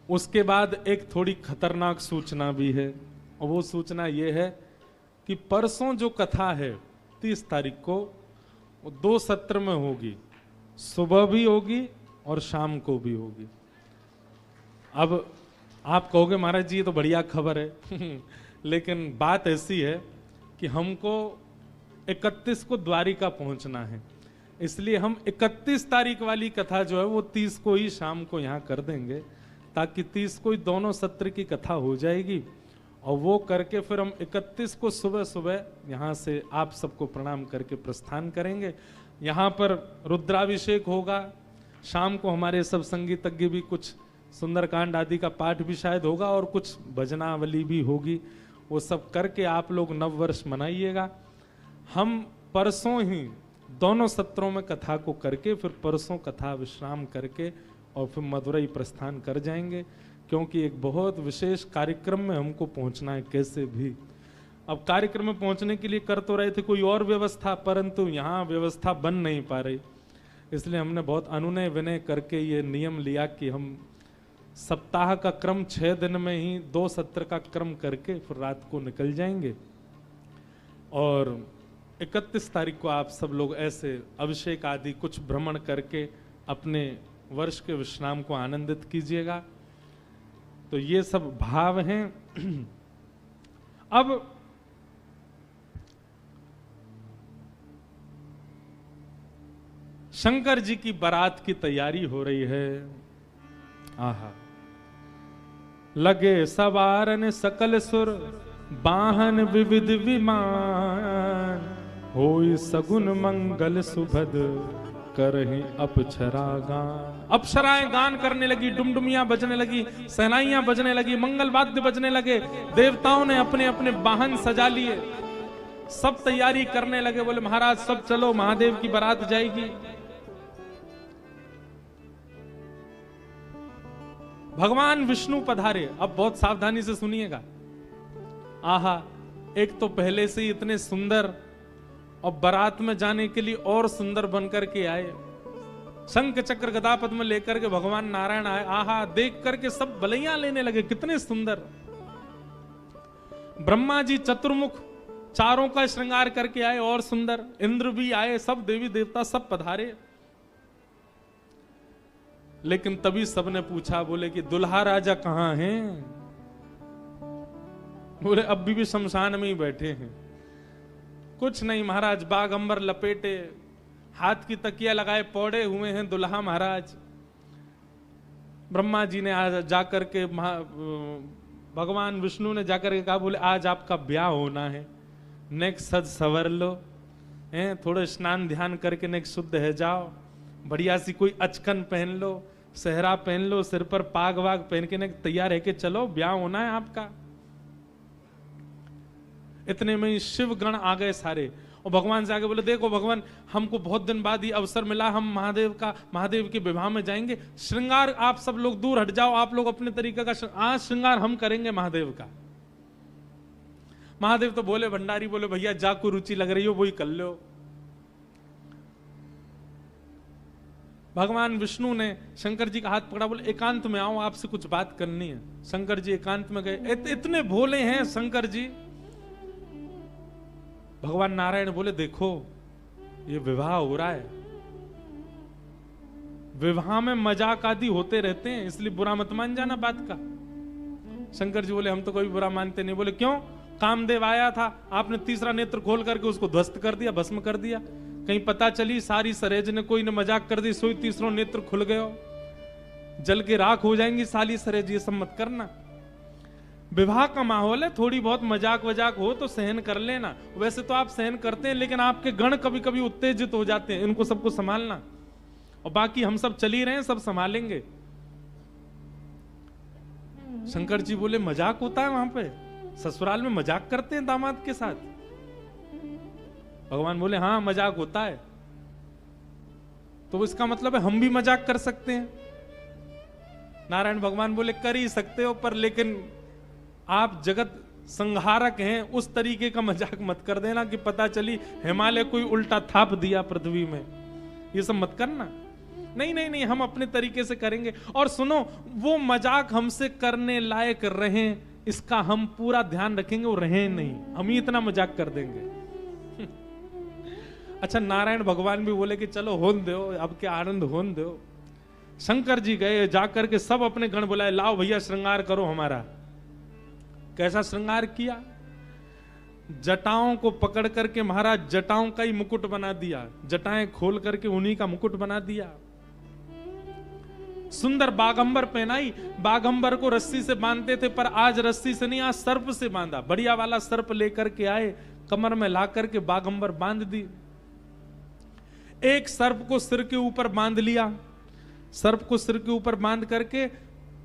उसके बाद एक थोड़ी खतरनाक सूचना भी है, और वो सूचना ये है कि परसों जो कथा है 30 तारीख को, वो 2 सत्र में होगी, सुबह भी होगी और शाम को भी होगी। अब आप कहोगे महाराज जी ये तो बढ़िया खबर है लेकिन बात ऐसी है कि हमको 31 को द्वारिका पहुंचना है, इसलिए हम 31 तारीख वाली कथा जो है वो 30 को ही शाम को यहाँ कर देंगे, ताकि 30 को ही दोनों सत्र की कथा हो जाएगी। और वो करके फिर हम 31 को सुबह सुबह यहाँ से आप सबको प्रणाम करके प्रस्थान करेंगे। यहाँ पर रुद्राभिषेक होगा, शाम को हमारे सब संगीतज्ञ भी कुछ सुंदरकांड आदि का पाठ भी शायद होगा, और कुछ भजनावली भी होगी। वो सब करके आप लोग नव वर्ष मनाइएगा। हम परसों ही दोनों सत्रों में कथा को करके फिर परसों कथा विश्राम करके और फिर मदुरई प्रस्थान कर जाएंगे, क्योंकि एक बहुत विशेष कार्यक्रम में हमको पहुंचना है कैसे भी। अब कार्यक्रम में पहुंचने के लिए कर तो रहे थे कोई और व्यवस्था, परंतु यहाँ व्यवस्था बन नहीं पा रही, इसलिए हमने बहुत अनुनय विनय करके ये नियम लिया कि हम सप्ताह का क्रम 6 दिन में ही 2 सत्र का क्रम करके फिर रात को निकल जाएंगे। और 31 तारीख को आप सब लोग ऐसे अभिषेक आदि कुछ भ्रमण करके अपने वर्ष के विश्राम को आनंदित कीजिएगा। तो ये सब भाव हैं। अब शंकर जी की बारात की तैयारी हो रही है। आहा, लगे सवारन सकल सुर, बाहन विविध विमान, होई सगुन मंगल सुभद, करहि अप्सरा गान। अप्सराएं गान करने लगी, डुमडुमियां बजने लगी, सहनाइयां बजने लगी, मंगल वाद्य बजने लगे। देवताओं ने अपने अपने वाहन सजा लिए, सब तैयारी करने लगे। बोले महाराज सब चलो, महादेव की बारात जाएगी। भगवान विष्णु पधारे। अब बहुत सावधानी से सुनिएगा। आहा, एक तो पहले से ही इतने सुंदर, और बारात में जाने के लिए और सुंदर बनकर के आए। शंख चक्र गदा पद्म लेकर के भगवान नारायण आए। आहा, देख करके सब बलैया लेने लगे, कितने सुंदर। ब्रह्मा जी चतुर्मुख चारों का श्रृंगार करके आए, और सुंदर। इंद्र भी आए, सब देवी देवता सब पधारे। लेकिन तभी सबने पूछा, बोले कि दुल्हा राजा कहां हैं? बोले अभी भी शमशान में ही बैठे हैं। कुछ नहीं महाराज, बाग अंबर लपेटे, हाथ की तकिया लगाए पौड़े हुए हैं दुल्हा महाराज। ब्रह्मा जी ने आज जाकर के भगवान विष्णु ने जाकर के कहा, बोले आज आपका ब्याह होना है, नेक सज सवर लो, हैं थोड़ा स्नान ध्यान करके नेक शुद्ध है जाओ, बढ़िया सी कोई अचकन पहन लो, सेहरा पहन लो, सिर पर पाग वाग पहन के नेक तैयार है के चलो, ब्याह होना है आपका। इतने में शिव गण आ गए सारे, और भगवान से आगे बोले देखो भगवान, हमको बहुत दिन बाद ये अवसर मिला, हम महादेव के विवाह में जाएंगे, श्रृंगार आप सब लोग दूर हट जाओ, आप लोग अपने तरीके का आज श्रृंगार हम करेंगे महादेव का। महादेव तो बोले, भंडारी बोले भैया जा को रुचि लग रही हो वही कर लो। भगवान विष्णु ने शंकर जी का हाथ पकड़ा, बोले एकांत में आओ, आपसे कुछ बात करनी है। शंकर जी एकांत में गए। इतने भोले हैं शंकर जी। भगवान नारायण बोले देखो ये विवाह हो रहा है, विवाह में मजाक आदि होते रहते हैं, इसलिए बुरा मत मान जाना बात का। शंकर जी बोले हम तो कोई बुरा मानते नहीं। बोले क्यों? कामदेव आया था, आपने तीसरा नेत्र खोल करके उसको ध्वस्त कर दिया, भस्म कर दिया। कहीं पता चली सारी सरेज ने कोई ने मजाक कर दी, सोई तीसरा नेत्र खुल गयो, जल के राख हो जाएंगी साली सरेज, ये सब मत करना। विवाह का माहौल है, थोड़ी बहुत मजाक वजाक हो तो सहन कर लेना। वैसे तो आप सहन करते हैं, लेकिन आपके गण कभी कभी उत्तेजित हो जाते हैं, इनको सबको संभालना। और बाकी हम सब चल ही रहे हैं, सब संभालेंगे। शंकर जी बोले मजाक होता है वहां पे, ससुराल में मजाक करते हैं दामाद के साथ। भगवान बोले हाँ मजाक होता है। तो इसका मतलब है हम भी मजाक कर सकते हैं। नारायण भगवान बोले कर ही सकते हो, पर लेकिन आप जगत संहारक हैं, उस तरीके का मजाक मत कर देना कि पता चली हिमालय कोई उल्टा थाप दिया पृथ्वी में। ये सब मत करना। नहीं नहीं नहीं, हम अपने तरीके से करेंगे। और सुनो, वो मजाक हमसे करने लायक रहें इसका हम पूरा ध्यान रखेंगे, वो रहे नहीं, हम ही इतना मजाक कर देंगे। अच्छा, नारायण भगवान भी बोले कि चलो होन दो, अब के आनंद होन दो। शंकर जी गए, जाकर के सब अपने गण बुलाए, लाओ भैया श्रृंगार करो हमारा। कैसा श्रृंगार किया? जटाओं को पकड़ करके महाराज जटाओं का ही मुकुट बना दिया, जटाएं खोल करके उन्हीं का मुकुट बना दिया। सुंदर बागंबर पहनाई। बागंबर को रस्सी से बांधते थे, पर आज रस्सी से नहीं, आज सर्प से बांधा। बढ़िया वाला सर्प लेकर के आए, कमर में ला करके बागंबर बांध दी। एक सर्प को सिर के ऊपर बांध लिया, सर्प को सिर के ऊपर बांध करके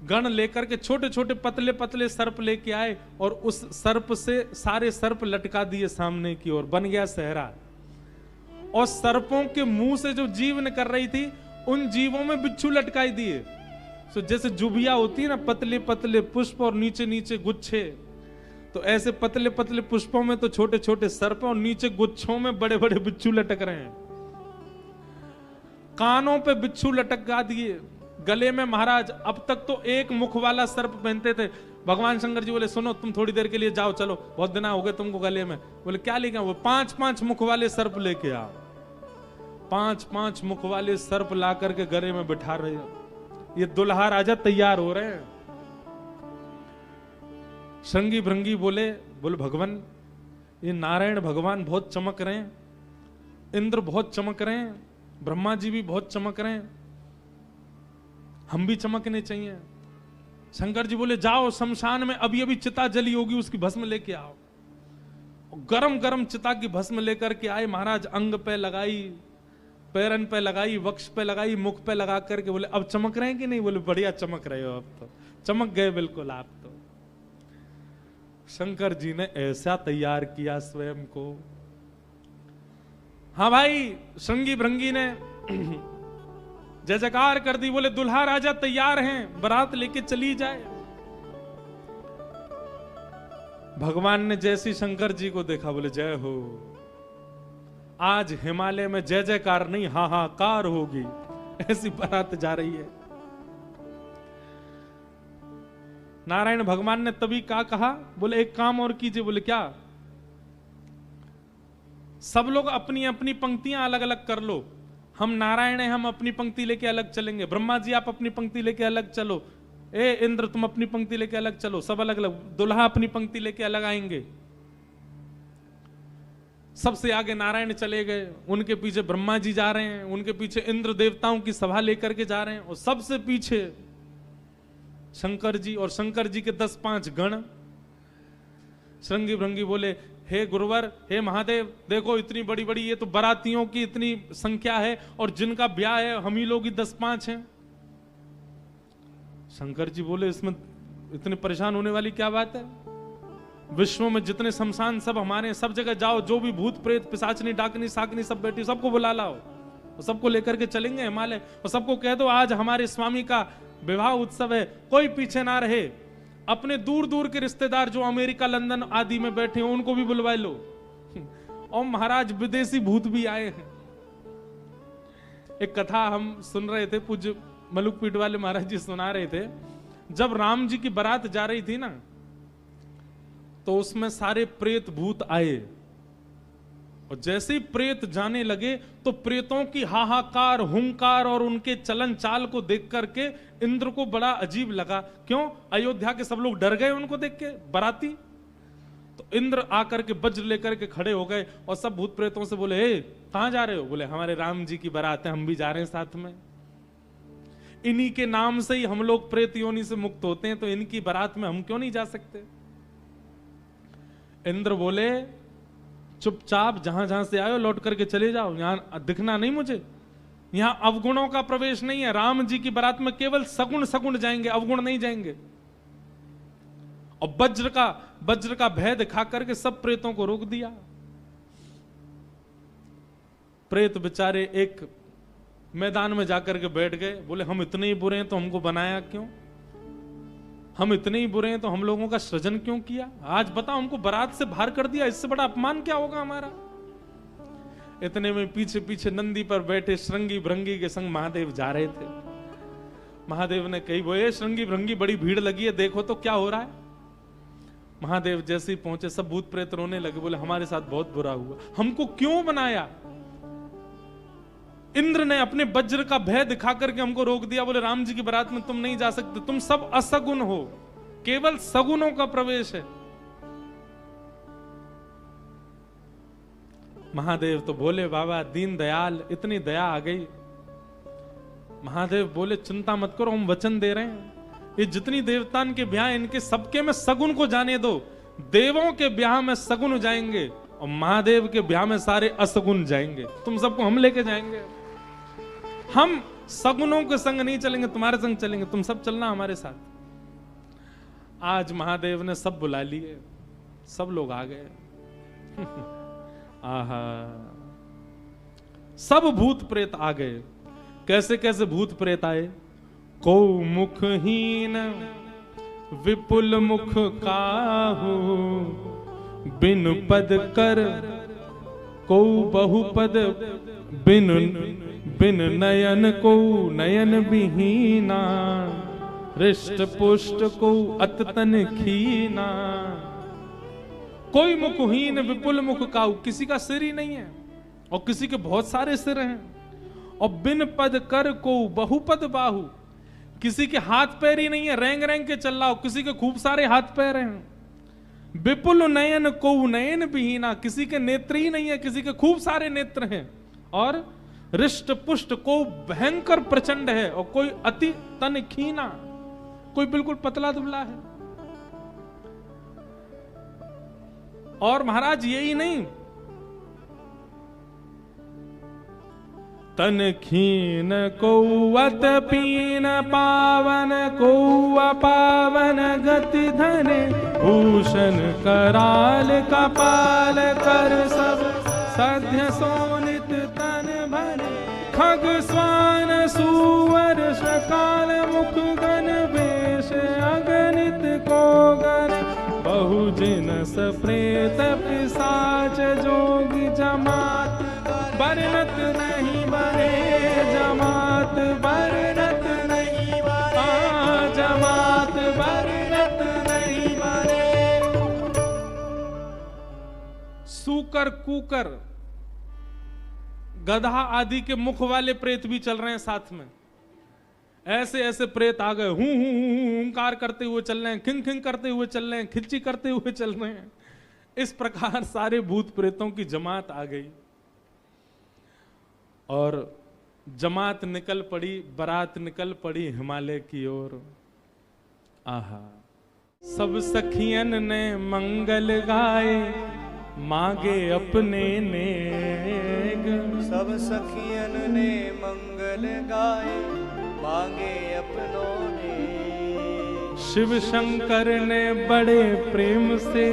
गण लेकर के छोटे छोटे पतले पतले सर्प लेके आए, और उस सर्प से सारे सर्प लटका दिए सामने की ओर, बन गया सहरा। और सर्पों के मुंह से जो जीवन कर रही थी, उन जीवों में बिच्छू लटकाई दिए। तो जैसे जुबिया होती है ना, पतले पतले पुष्प और नीचे नीचे गुच्छे, तो ऐसे पतले पतले पुष्पों में तो छोटे छोटे सर्प और नीचे गुच्छों में बड़े बड़े बिच्छू लटक रहे हैं। कानों पे बिच्छू लटका दिए, गले में महाराज अब तक तो एक मुख वाला सर्प पहनते थे। भगवान शंकर जी बोले सुनो, तुम थोड़ी देर के लिए जाओ, चलो बहुत दिन हो गए तुमको गले में। बोले क्या लेके आओ? वो 5-5 मुख वाले सर्प लेके आओ। 5-5 मुख वाले सर्प ला करके गले में बिठा रहे हैं। ये दुल्हा राजा तैयार हो रहे हैं। श्रृंगी भृंगी बोले भगवान, ये नारायण भगवान बहुत चमक रहे हैं, इंद्र बहुत चमक रहे हैं, ब्रह्मा जी भी बहुत चमक रहे हैं, हम भी चमकने चाहिए। शंकर जी बोले जाओ शमशान में अभी अभी चिता जली होगी, उसकी भस्म लेके आओ। गरम गरम चिता की भस्म लेकर के आए महाराज, अंग पे लगाई, पैरन पे लगाई, वक्ष पे लगाई, मुख पे लगा करके बोले अब चमक रहे हैं कि नहीं? बोले बढ़िया चमक रहे हो, अब तो चमक गए बिल्कुल आप तो। शंकर जी ने ऐसा तैयार किया स्वयं को। हाँ भाई, श्रृंगी भृंगी ने जय जयकार कर दी। बोले दुल्हा राजा तैयार हैं, बारात लेके चली जाए। भगवान ने जैसी शंकर जी को देखा, बोले जय हो, आज हिमालय में जय जयकार नहीं हाहाकार होगी, ऐसी बारात जा रही है। नारायण भगवान ने तभी क्या कहा? बोले एक काम और कीजिए। बोले क्या? सब लोग अपनी अपनी पंक्तियां अलग अलग कर लो। हम नारायण हैं, हम अपनी पंक्ति लेके अलग चलेंगे। ब्रह्मा जी आप अपनी पंक्ति लेके अलग चलो। ए इंद्र तुम अपनी पंक्ति लेके अलग चलो। सब अलग अलग। दुल्हा अपनी पंक्ति लेके अलग आएंगे। सबसे आगे नारायण चले गए, उनके पीछे ब्रह्मा जी जा रहे हैं, उनके पीछे इंद्र देवताओं की सभा लेकर के जा रहे हैं, और सबसे पीछे शंकर जी, और शंकर जी के 10-5 गण। श्रृंगी भृंगी बोले हे गुरुवर, हे महादेव, देखो इतनी बड़ी बड़ी ये तो बारातियों की इतनी संख्या है, और जिनका ब्याह है हम ही लोग ही 10-5 हैं। शंकर जी बोले इसमें इतने परेशान होने वाली क्या बात है? विश्व में जितने शमशान सब हमारे, सब जगह जाओ, जो भी भूत प्रेत पिशाचनी डाकनी साकनी सब बैठी, सबको बुला लाओ, और सबको लेकर के चलेंगे हिमालय, और सबको कह दो आज हमारे स्वामी का विवाह उत्सव है, कोई पीछे ना रहे। अपने दूर दूर के रिश्तेदार जो अमेरिका लंदन आदि में बैठे हैं उनको भी बुलवा लो। और महाराज विदेशी भूत भी आए हैं। एक कथा हम सुन रहे थे, पूज्य मलुक पीठ वाले महाराज जी सुना रहे थे। जब राम जी की बारात जा रही थी ना, तो उसमें सारे प्रेत भूत आए, और जैसे ही प्रेत जाने लगे तो प्रेतों की हाहाकार, हुंकार और उनके चलन चाल को देख करके इंद्र को बड़ा अजीब लगा। क्यों? अयोध्या के सब लोग डर गए उनको देख के, बाराती। तो इंद्र आकर के वज्र लेकर के खड़े हो गए, और सब भूत प्रेतों से बोले हे कहां जा रहे हो? बोले हमारे राम जी की बारात है, हम भी जा रहे हैं साथ में। इन्हीं के नाम से ही हम लोग प्रेत योनि से मुक्त होते हैं, तो इनकी बारात में हम क्यों नहीं जा सकते? इंद्र बोले चुपचाप जहां जहां से आए लौट करके चले जाओ, यहां दिखना नहीं मुझे। यहां अवगुणों का प्रवेश नहीं है। राम जी की बारात में केवल सगुण सगुण जाएंगे, अवगुण नहीं जाएंगे। और वज्र का भय दिखा करके सब प्रेतों को रोक दिया। प्रेत बेचारे एक मैदान में जाकर के बैठ गए, बोले हम इतने ही बुरे हैं तो हमको बनाया क्यों, हम इतने ही बुरे हैं तो हम लोगों का सृजन क्यों किया, आज बताओ हमको बारात से बाहर कर दिया, इससे बड़ा अपमान क्या होगा हमारा। इतने में पीछे पीछे नंदी पर बैठे श्रृंगी भृंगी के संग महादेव जा रहे थे। महादेव ने कही, वो श्रृंगी भृंगी बड़ी भीड़ लगी है, देखो तो क्या हो रहा है। महादेव जैसे ही पहुंचे सब भूत प्रेत रोने लगे, बोले हमारे साथ बहुत बुरा हुआ, हमको क्यों बनाया। इंद्र ने अपने वज्र का भय दिखा करके हमको रोक दिया, बोले राम जी की बारात में तुम नहीं जा सकते, तुम सब असगुन हो, केवल सगुनों का प्रवेश है। महादेव तो बोले बाबा दीन दयाल, इतनी दया आ गई। महादेव बोले चिंता मत करो, हम वचन दे रहे हैं, ये जितनी देवतान के ब्याह इनके सबके में सगुन को जाने दो, देवों के ब्याह में सगुन जाएंगे और महादेव के ब्याह में सारे असगुन जाएंगे, तुम सबको हम लेके जाएंगे। हम सगुनों के संग नहीं चलेंगे, तुम्हारे संग चलेंगे, तुम सब चलना हमारे साथ। आज महादेव ने सब बुला लिए, सब लोग आ गए। आहा, सब भूत प्रेत आ गए। कैसे कैसे भूत प्रेत आए। को मुखहीन विपुल मुख काहू, बिन पद कर को बहुपद, बिन बिन नयन को नयन विहीना, हृष्ट पुष्ट को अततन खीना। कोई मुखहीन विपुल मुख काहू, किसी का सिर ही नहीं है और किसी के बहुत सारे सिर हैं। और बिन पद कर को बहुपद बाहु, किसी के हाथ पैर ही नहीं है, रेंग रेंग के चल रहा हो, किसी के खूब सारे हाथ पैर हैं। विपुल नयन को नयन विहीना, किसी के नेत्र ही नहीं है, किसी के खूब सारे नेत्र हैं। और हृष्ट पुष्ट को भयंकर प्रचंड है, और कोई अति तन खीना, कोई बिल्कुल पतला दुबला है। और महाराज यही नहीं, तन खीन को अत पीन पावन को अपावन गति धने, भूषण कराल कपाल कर सब सध्य सोनित तन भरे। खग स्वान सुवर शकाल मुख गण वेश अगणित को गण, बहुजिनस प्रेत पिशाच जोगी जमात, बरनत नहीं बरे जमात, बरनत नहीं बरे जमात, बरनत नहीं बरे। सूकर कुकर गधा आदि के मुख वाले प्रेत भी चल रहे हैं साथ में। ऐसे ऐसे प्रेत आ गए, हूं हुंकार करते हुए चल रहे हैं, खिंग खिंग करते हुए चल रहे हैं, खिच्ची करते हुए चल रहे हैं। इस प्रकार सारे भूत प्रेतों की जमात आ गई और जमात निकल पड़ी, बारात निकल पड़ी हिमालय की ओर। आहा, सब सखियन ने मंगल गाए, मांगे अपने नेग। सब सखियन ने मंगल गाए, मांगे अपनों ने। शिव शंकर ने बड़े प्रेम से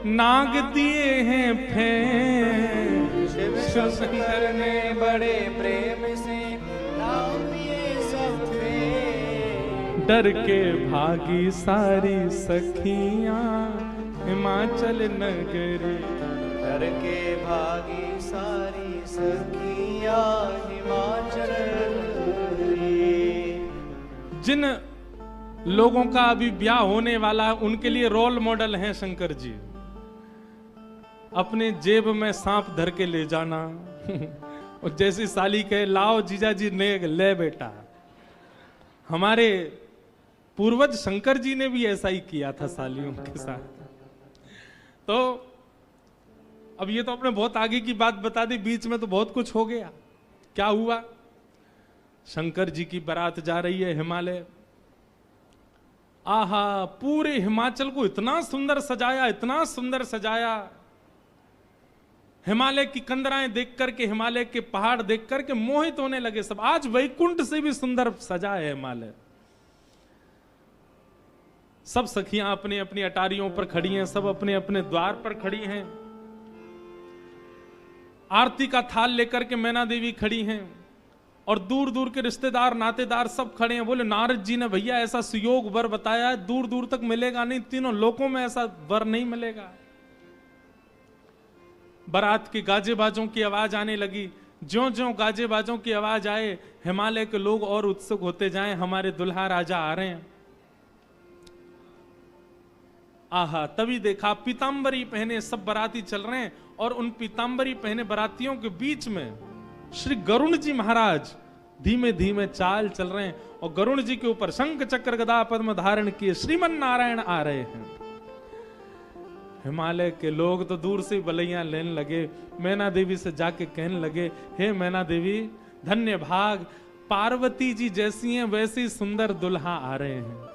नाग दिए हैं फेंक। शिव शंकर ने बड़े प्रेम से नाग दिए सब फेंक। डर के भागी सारी सखियां हिमाचल नगरी, डर के भागी सारी सखियां हिमाचल नगरी। जिन लोगों का अभी ब्याह होने वाला है उनके लिए रोल मॉडल हैं शंकर जी। अपने जेब में सांप धर के ले जाना और जैसी साली कहे लाओ जीजा जी ने ले बेटा। हमारे पूर्वज शंकर जी ने भी ऐसा ही किया था सालियों के साथ। तो अब ये तो आपने बहुत आगे की बात बता दी, बीच में तो बहुत कुछ हो गया। क्या हुआ? शंकर जी की बारात जा रही है हिमालय। आहा, पूरे हिमाचल को इतना सुंदर सजाया, इतना सुंदर सजाया। हिमालय की कंदराएं देख करके, हिमालय के पहाड़ देख करके मोहित होने लगे सब। आज वैकुंठ से भी सुंदर सजा है हिमालय। सब सखियां अपनी अपनी अटारियों पर खड़ी हैं, सब अपने अपने द्वार पर खड़ी हैं। आरती का थाल लेकर के मैना देवी खड़ी हैं और दूर दूर के रिश्तेदार नातेदार सब खड़े हैं। बोले नारद जी ने भैया ऐसा सुयोग वर बताया है, दूर दूर तक मिलेगा नहीं, तीनों लोकों में ऐसा वर नहीं मिलेगा। बारात के गाजे बाजों की आवाज आने लगी। ज्यों ज्यों गाजे बाजों की आवाज आए, हिमालय के लोग और उत्सुक होते जाएं, हमारे दुल्हा राजा आ रहे हैं। आहा, तभी देखा पीतांबरी पहने सब बाराती चल रहे हैं और उन पीतांबरी पहने बारातियों के बीच में श्री गरुण जी महाराज धीमे धीमे चाल चल रहे हैं और गरुण जी के ऊपर शंख चक्र गदा पद्म धारण किए श्रीमन नारायण आ रहे हैं। हिमालय के लोग तो दूर से बलैया लेने लगे। मैना देवी से जाके कहने लगे, हे मैना देवी धन्य भाग, पार्वती जी जैसी हैं वैसी सुंदर दुल्हा आ रहे हैं।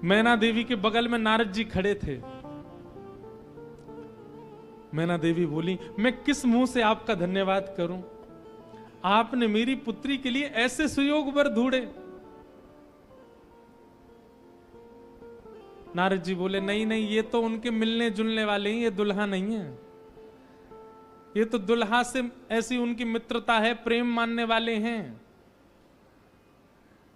मैना देवी के बगल में नारद जी खड़े थे। मैना देवी बोली, मैं किस मुंह से आपका धन्यवाद करूं? आपने मेरी पुत्री के लिए ऐसे सुयोग वर ढूंढे। नारद जी बोले, नहीं नहीं, ये तो उनके मिलने जुलने वाले हैं, ये दुल्हा नहीं है। ये तो दुल्हा से ऐसी उनकी मित्रता है, प्रेम मानने वाले हैं।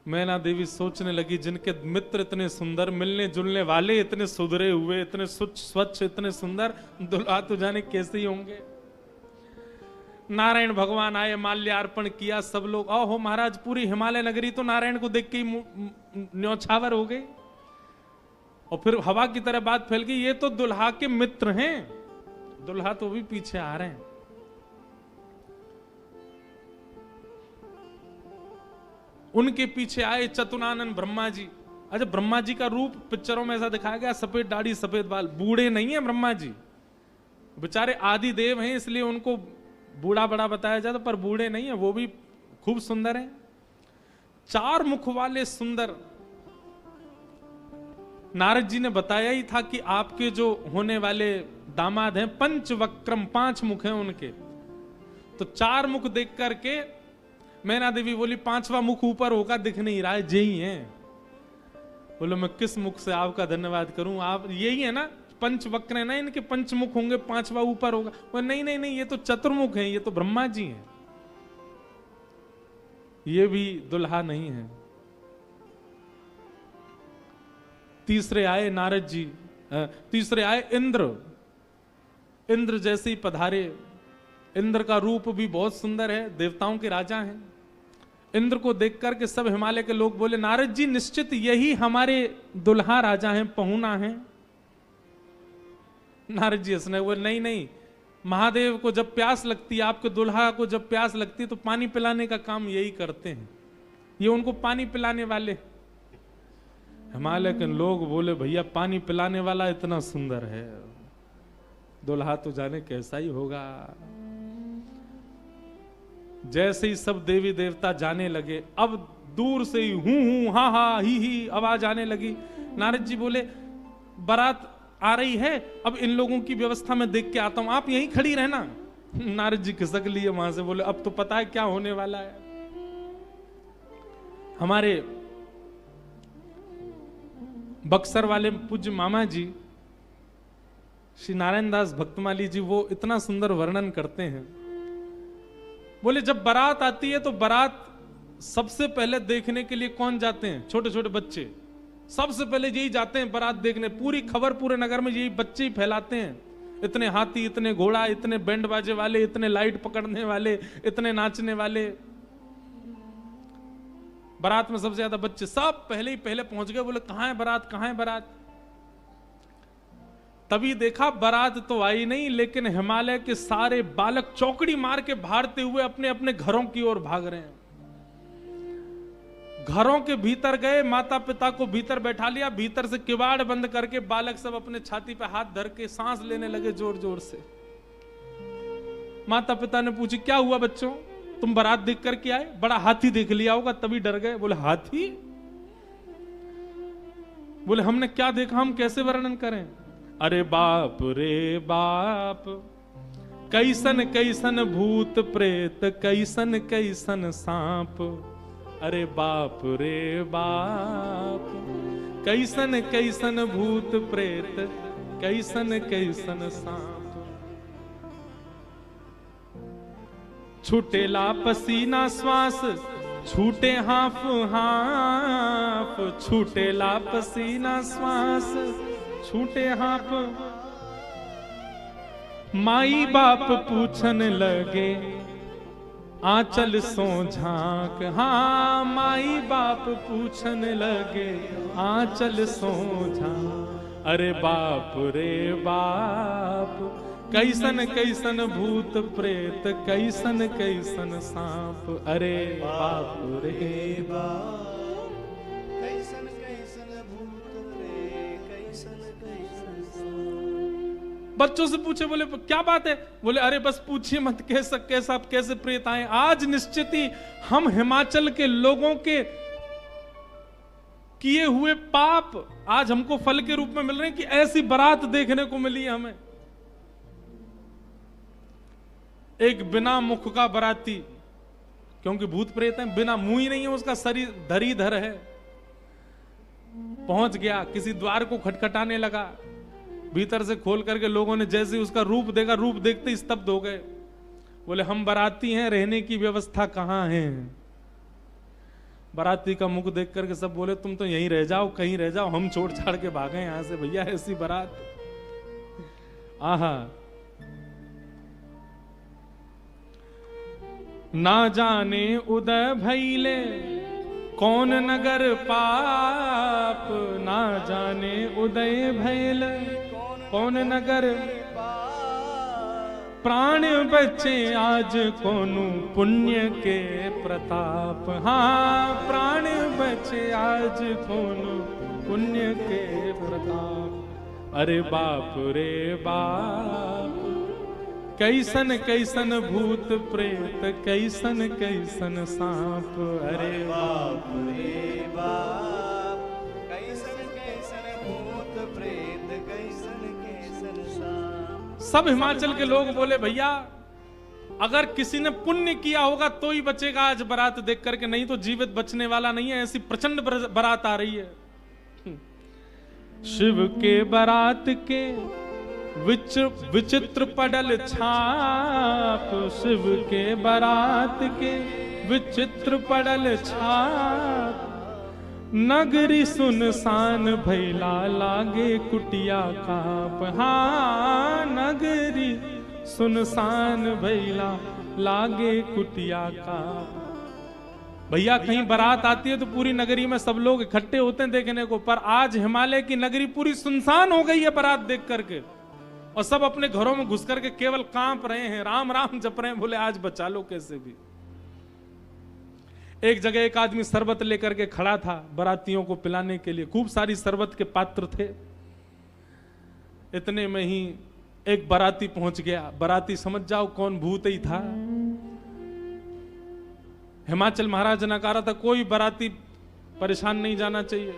मैना देवी सोचने लगी, जिनके मित्र इतने सुंदर, मिलने जुलने वाले इतने सुधरे हुए, इतने स्वच्छ, इतने सुंदर, दुल्हा तो जाने कैसे ही होंगे। नारायण भगवान आए, माल्यार्पण किया, सब लोग, ओहो महाराज, पूरी हिमालय नगरी तो नारायण को देख के ही न्योछावर हो गई। और फिर हवा की तरह बात फैल गई, ये तो दुल्हा के मित्र हैं, दुल्हा तो भी पीछे आ रहे हैं। उनके पीछे आए चतुरानन ब्रह्मा जी। अच्छा, ब्रह्मा जी का रूप पिक्चरों में ऐसा दिखाया गया, सफेद दाढ़ी सफेद बाल, बूढ़े नहीं है ब्रह्मा जी, बेचारे आदि देव हैं इसलिए उनको बूढ़ा बड़ा बताया जाता, पर बूढ़े नहीं है, वो भी खूब सुंदर हैं। 4 मुख वाले सुंदर। नारद जी ने बताया ही था कि आपके जो होने वाले दामाद हैं पंचवक्रम, 5 मुख हैं उनके। तो 4 मुख देख करके मैना देवी बोली, 5वां मुख ऊपर होगा, दिख नहीं रहा है, यही है। बोलो, मैं किस मुख से आपका धन्यवाद करूं? आप यही है ना, पंचवक्र है ना, इनके 5 मुख होंगे, 5वां ऊपर होगा। बोले, नहीं नहीं नहीं, ये तो चतुर्मुख है, ये तो ब्रह्मा जी हैं, ये भी दुल्हा नहीं है। तीसरे आए नारद जी, तीसरे आए इंद्र। इंद्र जैसे ही पधारे। इंद्र का रूप भी बहुत सुंदर है, देवताओं के राजा हैं। इंद्र को देख करके सब हिमालय के लोग बोले, नारद जी निश्चित यही हमारे दुल्हा राजा हैं, पहुना हैं। नारद जी हंसने बोले, नहीं नहीं, महादेव को जब प्यास लगती है, आपके दुल्हा को जब प्यास लगती है तो पानी पिलाने का काम यही करते हैं, ये उनको पानी पिलाने वाले। हिमालय के लोग बोले, भैया पानी पिलाने वाला इतना सुंदर है, दुल्हा तो जाने कैसा ही होगा। जैसे ही सब देवी देवता जाने लगे, अब दूर से ही हूं हा हा ही आवाज आने लगी। नारद जी बोले, बारात आ रही है, अब इन लोगों की व्यवस्था में देख के आता हूं, आप यहीं खड़ी रहना। नारद जी खिसक लिए वहां से, बोले, अब तो पता है क्या होने वाला है। हमारे बक्सर वाले पूज्य मामा जी श्री नारायण दास भक्तमाली जी, वो इतना सुंदर वर्णन करते हैं। बोले, जब बारात आती है तो बारात सबसे पहले देखने के लिए कौन जाते हैं? छोटे छोटे बच्चे सबसे पहले यही जाते हैं बारात देखने। पूरी खबर पूरे नगर में यही बच्चे ही फैलाते हैं। इतने हाथी, इतने घोड़ा, इतने बैंड बाजे वाले, इतने लाइट पकड़ने वाले, इतने नाचने वाले। बारात में सबसे ज्यादा बच्चे, सब पहले ही पहले पहुंच गए। बोले, कहां है बारात, कहां है बारात? तभी देखा बारात तो आई नहीं, लेकिन हिमालय के सारे बालक चौकड़ी मार के भागते हुए अपने अपने घरों की ओर भाग रहे हैं। घरों के भीतर गए, माता पिता को भीतर बैठा लिया, भीतर से किवाड़ बंद करके बालक सब अपने छाती पे हाथ धर के सांस लेने लगे जोर जोर से। माता पिता ने पूछी, क्या हुआ बच्चों, तुम बारात देख करके आए? बड़ा हाथी देख लिया होगा तभी डर गए। बोले, हाथी? बोले, हमने क्या देखा, हम कैसे वर्णन करें? अरे बाप रे बाप, कैसन कैसन भूत प्रेत, कैसन कैसन सांप। अरे बाप रे बाप, कैसन कैसन भूत प्रेत, कैसन कैसन सांप। छूटेला पसीना श्वास, छूटे हाफ हाफ, छूटेला पसीना श्वास, छूटे हाफ। माई बाप पूछन लगे आंचल सो झांक, हाँ माई बाप पूछन लगे आंचल सो झांक। अरे बाप रे बाप, कैसन कैसन भूत प्रेत, कैसन कैसन सांप। अरे बाप रे बाप, कैसन कैसन भूत रे, कैसन कैसन सांप। बच्चों से पूछे, बोले क्या बात है? बोले अरे बस पूछिए मत, कैसा कैसे प्रेत आए। आज निश्चित ही हम हिमाचल के लोगों के किए हुए पाप आज हमको फल के रूप में मिल रहे हैं कि ऐसी बारात देखने को मिली है हमें। एक बिना मुख का बराती, क्योंकि भूत प्रेत है, बिना मुंह ही नहीं है, उसका शरीर धरीधर है, पहुंच गया, किसी द्वार को खटखटाने लगा, भीतर से खोल करके लोगों ने जैसे उसका रूप देखा, रूप देखते ही स्तब्ध हो गए। बोले हम बाराती हैं, रहने की व्यवस्था कहां है? बाराती का मुख देख करके सब बोले तुम तो यहीं रह जाओ, कहीं रह जाओ, हम छोड़ छाड़ के भागे यहां से, भैया ऐसी बारात। आहा, ना जाने उदय भैले कौन नगर पाप, ना जाने उदय भैले कौन नगर, प्राण बचे आज कोनु पुण्य के प्रताप। हाँ प्राण बचे आज कोनु पुण्य के प्रताप। अरे बाप रे बाप, कैसन कैसन भूत प्रेत, कैसन कैसन सांप। अरे बाप रे बाप, कैसन कैसन भूत प्रेत, कैसन कैसन सांप। सब हिमाचल के लोग बोले भैया अगर किसी ने पुण्य किया होगा तो ही बचेगा आज बारात देख करके, नहीं तो जीवित बचने वाला नहीं है। ऐसी प्रचंड बारात आ रही है। शिव के बारात के विचित्र पडल छाप, शिव के बारात के विचित्र पडल छाप। नगरी सुनसान भैला लागे कुटिया काप। हाँ नगरी सुनसान भैला लागे कुटिया काप। भैया कहीं बारात आती है तो पूरी नगरी में सब लोग इकट्ठे होते हैं देखने को, पर आज हिमालय की नगरी पूरी सुनसान हो गई है बारात देख करके, और सब अपने घरों में घुस करके केवल कांप रहे हैं, राम राम जप रहे हैं, बोले आज बचा लो कैसे भी। एक जगह एक आदमी शरबत लेकर के खड़ा था बारातियों को पिलाने के लिए, खूब सारी शरबत के पात्र थे। इतने में ही एक बाराती पहुंच गया। बाराती समझ जाओ कौन भूत ही था। हिमाचल महाराज ने कहा था कोई बाराती परेशान नहीं जाना चाहिए,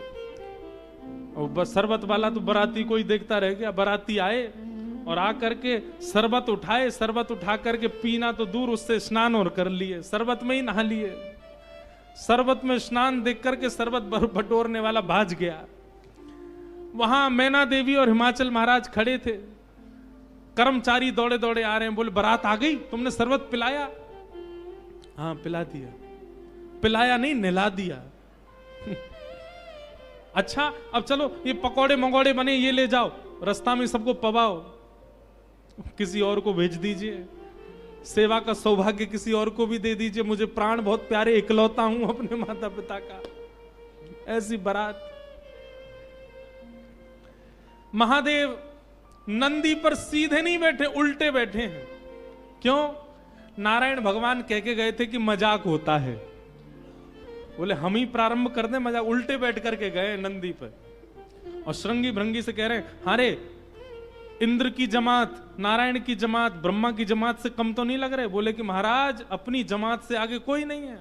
और बस शरबत वाला तो बाराती को ही देखता रह गया। बाराती आए और आकर के शरबत उठाए, शरबत उठा करके पीना तो दूर, उससे स्नान और कर लिए, शरबत में ही नहा लिए। शरबत में स्नान देख करके शरबत बटोरने वाला भाज गया। वहां मैना देवी और हिमाचल महाराज खड़े थे। कर्मचारी दौड़े दौड़े आ रहे हैं, बोले बारात आ गई, तुमने शरबत पिलाया? हाँ पिला दिया। पिलाया नहीं, नहला दिया। अच्छा अब चलो ये पकौड़े मंगौड़े बने, ये ले जाओ, रास्ता में सबको पवाओ, किसी और को भेज दीजिए, सेवा का सौभाग्य किसी और को भी दे दीजिए, मुझे प्राण बहुत प्यारे, इकलौता हूं अपने माता पिता का। ऐसी बारात। महादेव नंदी पर सीधे नहीं बैठे, उल्टे बैठे हैं। क्यों? नारायण भगवान कह के गए थे कि मजाक होता है, बोले हम ही प्रारंभ कर दें मजाक। उल्टे बैठ करके गए नंदी पर, और श्रृंगी भृंगी से कह रहे हैं अरे इंद्र की जमात, नारायण की जमात, ब्रह्मा की जमात से कम तो नहीं लग रहे? बोले कि महाराज अपनी जमात से आगे कोई नहीं है,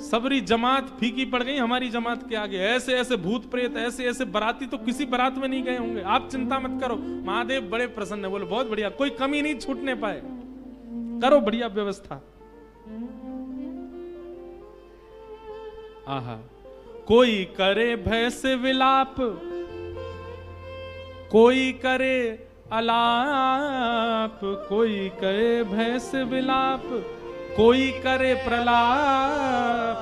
सबरी जमात फीकी पड़ गई हमारी जमात के आगे। ऐसे ऐसे भूत प्रेत, ऐसे ऐसे बाराती तो किसी बारात में नहीं गए होंगे, आप चिंता मत करो। महादेव बड़े प्रसन्न है। बोले बहुत बढ़िया, कोई कमी नहीं छूटने पाए, करो बढ़िया व्यवस्था। आहा, कोई करे भय से विलाप, कोई करे अलाप, कोई करे भैंस विलाप, कोई करे प्रलाप,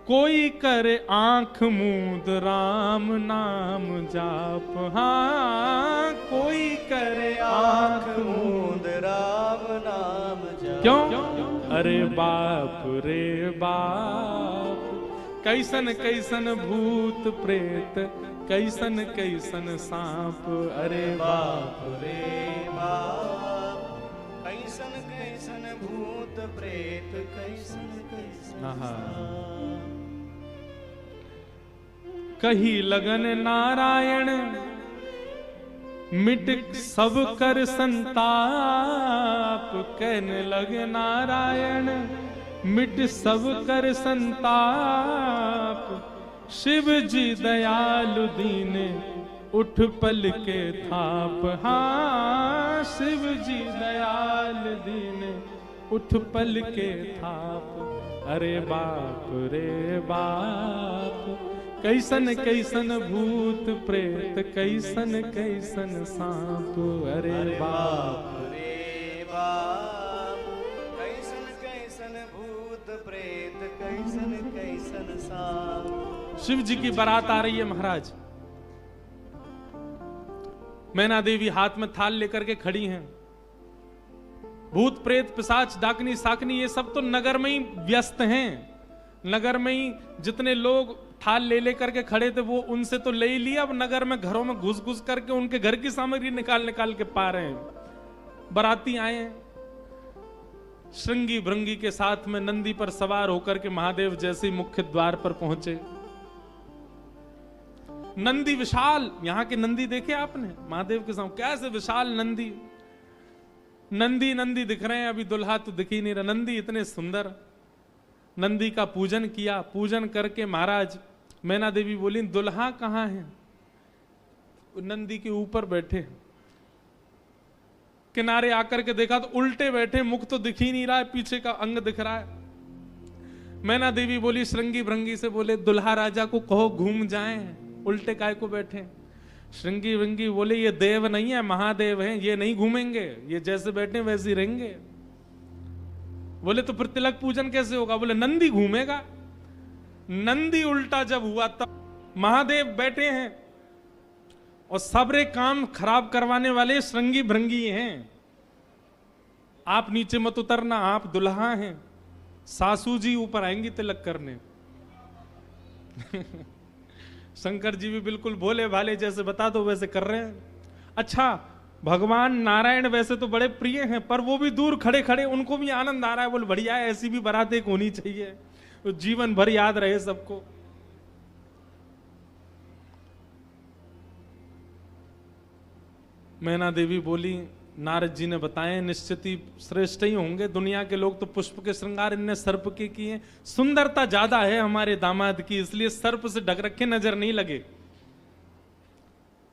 कोई करे आंख मूंद राम नाम जाप। हाँ, कोई करे आंख मूंद राम नाम जाप। क्यों? अरे बाप रे बाप, कैसन कैसन भूत प्रेत, कैसन कैसन सांप। अरे बाप रे बाप, कैसन कैसन भूत प्रेत, कैसन कैसन सांप। कही लगन नारायण, मिट सब कर संताप। कहने लगे नारायण, मिट सब कर संताप। शिव जी दयालु दीन, उठ पल के थाप। हाँ, शिव जी दयालु दीन, उठ पल के थाप। अरे बाप रे बाप, कैसन कैसन भूत प्रेत, कैसन कैसन सांप। अरे बाप रे बाप, कैसन कैसन भूत प्रेत, कैसन कैसन सांप। शिव जी की बारात आ रही है महाराज। मैना देवी हाथ में थाल लेकर के खड़ी हैं। भूत प्रेत पिशाच डाकनी साकनी ये सब तो नगर में ही व्यस्त हैं। नगर में ही जितने लोग थाल ले लेकर के खड़े थे वो उनसे तो ले ही लिया। अब नगर में घरों में घुस घुस करके उनके घर की सामग्री निकाल निकाल के पा रहे हैं। बाराती आए हैं, श्रृंगी भृंगी के साथ में नंदी पर सवार होकर के महादेव जैसे ही मुख्य द्वार पर पहुंचे। नंदी विशाल, यहां के नंदी देखे आपने महादेव के सामने कैसे विशाल नंदी। नंदी नंदी दिख रहे हैं, अभी दुल्हा तो दिख ही नहीं रहा। नंदी इतने सुंदर। नंदी का पूजन किया। पूजन करके महाराज मैना देवी बोली दुल्हा कहां है? नंदी के ऊपर बैठे। किनारे आकर के देखा तो उल्टे बैठे, मुख तो दिख ही नहीं रहा है, पीछे का अंग दिख रहा है। मैना देवी बोली श्रृंगी भृंगी से, बोले दुल्हा राजा को कहो घूम जाएं, उल्टे काय को बैठे। श्रृंगी भृंगी बोले ये देव नहीं है, महादेव हैं, ये नहीं घूमेंगे, ये जैसे बैठे वैसे ही रहेंगे। बोले तो फिर तिलक पूजन कैसे होगा? बोले नंदी घूमेगा। नंदी उल्टा जब हुआ तब महादेव बैठे हैं और सबरे काम खराब करवाने वाले श्रृंगी भृंगी हैं। आप नीचे मत उतरना, आप दुल्हा हैं, सासू जी ऊपर आएंगी तिलक करने। शंकर जी भी बिल्कुल भोले भाले, जैसे बता दो वैसे कर रहे हैं। अच्छा, भगवान नारायण वैसे तो बड़े प्रिय हैं, पर वो भी दूर खड़े खड़े उनको भी आनंद आ रहा है। बोले बढ़िया है, ऐसी भी बारात एक होनी चाहिए, तो जीवन भर याद रहे सबको। मैना देवी बोली नारद जी ने बताए निश्चित ही श्रेष्ठ ही होंगे। दुनिया के लोग तो पुष्प के श्रृंगार इनने सर्प के किए, सुंदरता ज्यादा है हमारे दामाद की, इसलिए सर्प से ढक रखे नजर नहीं लगे।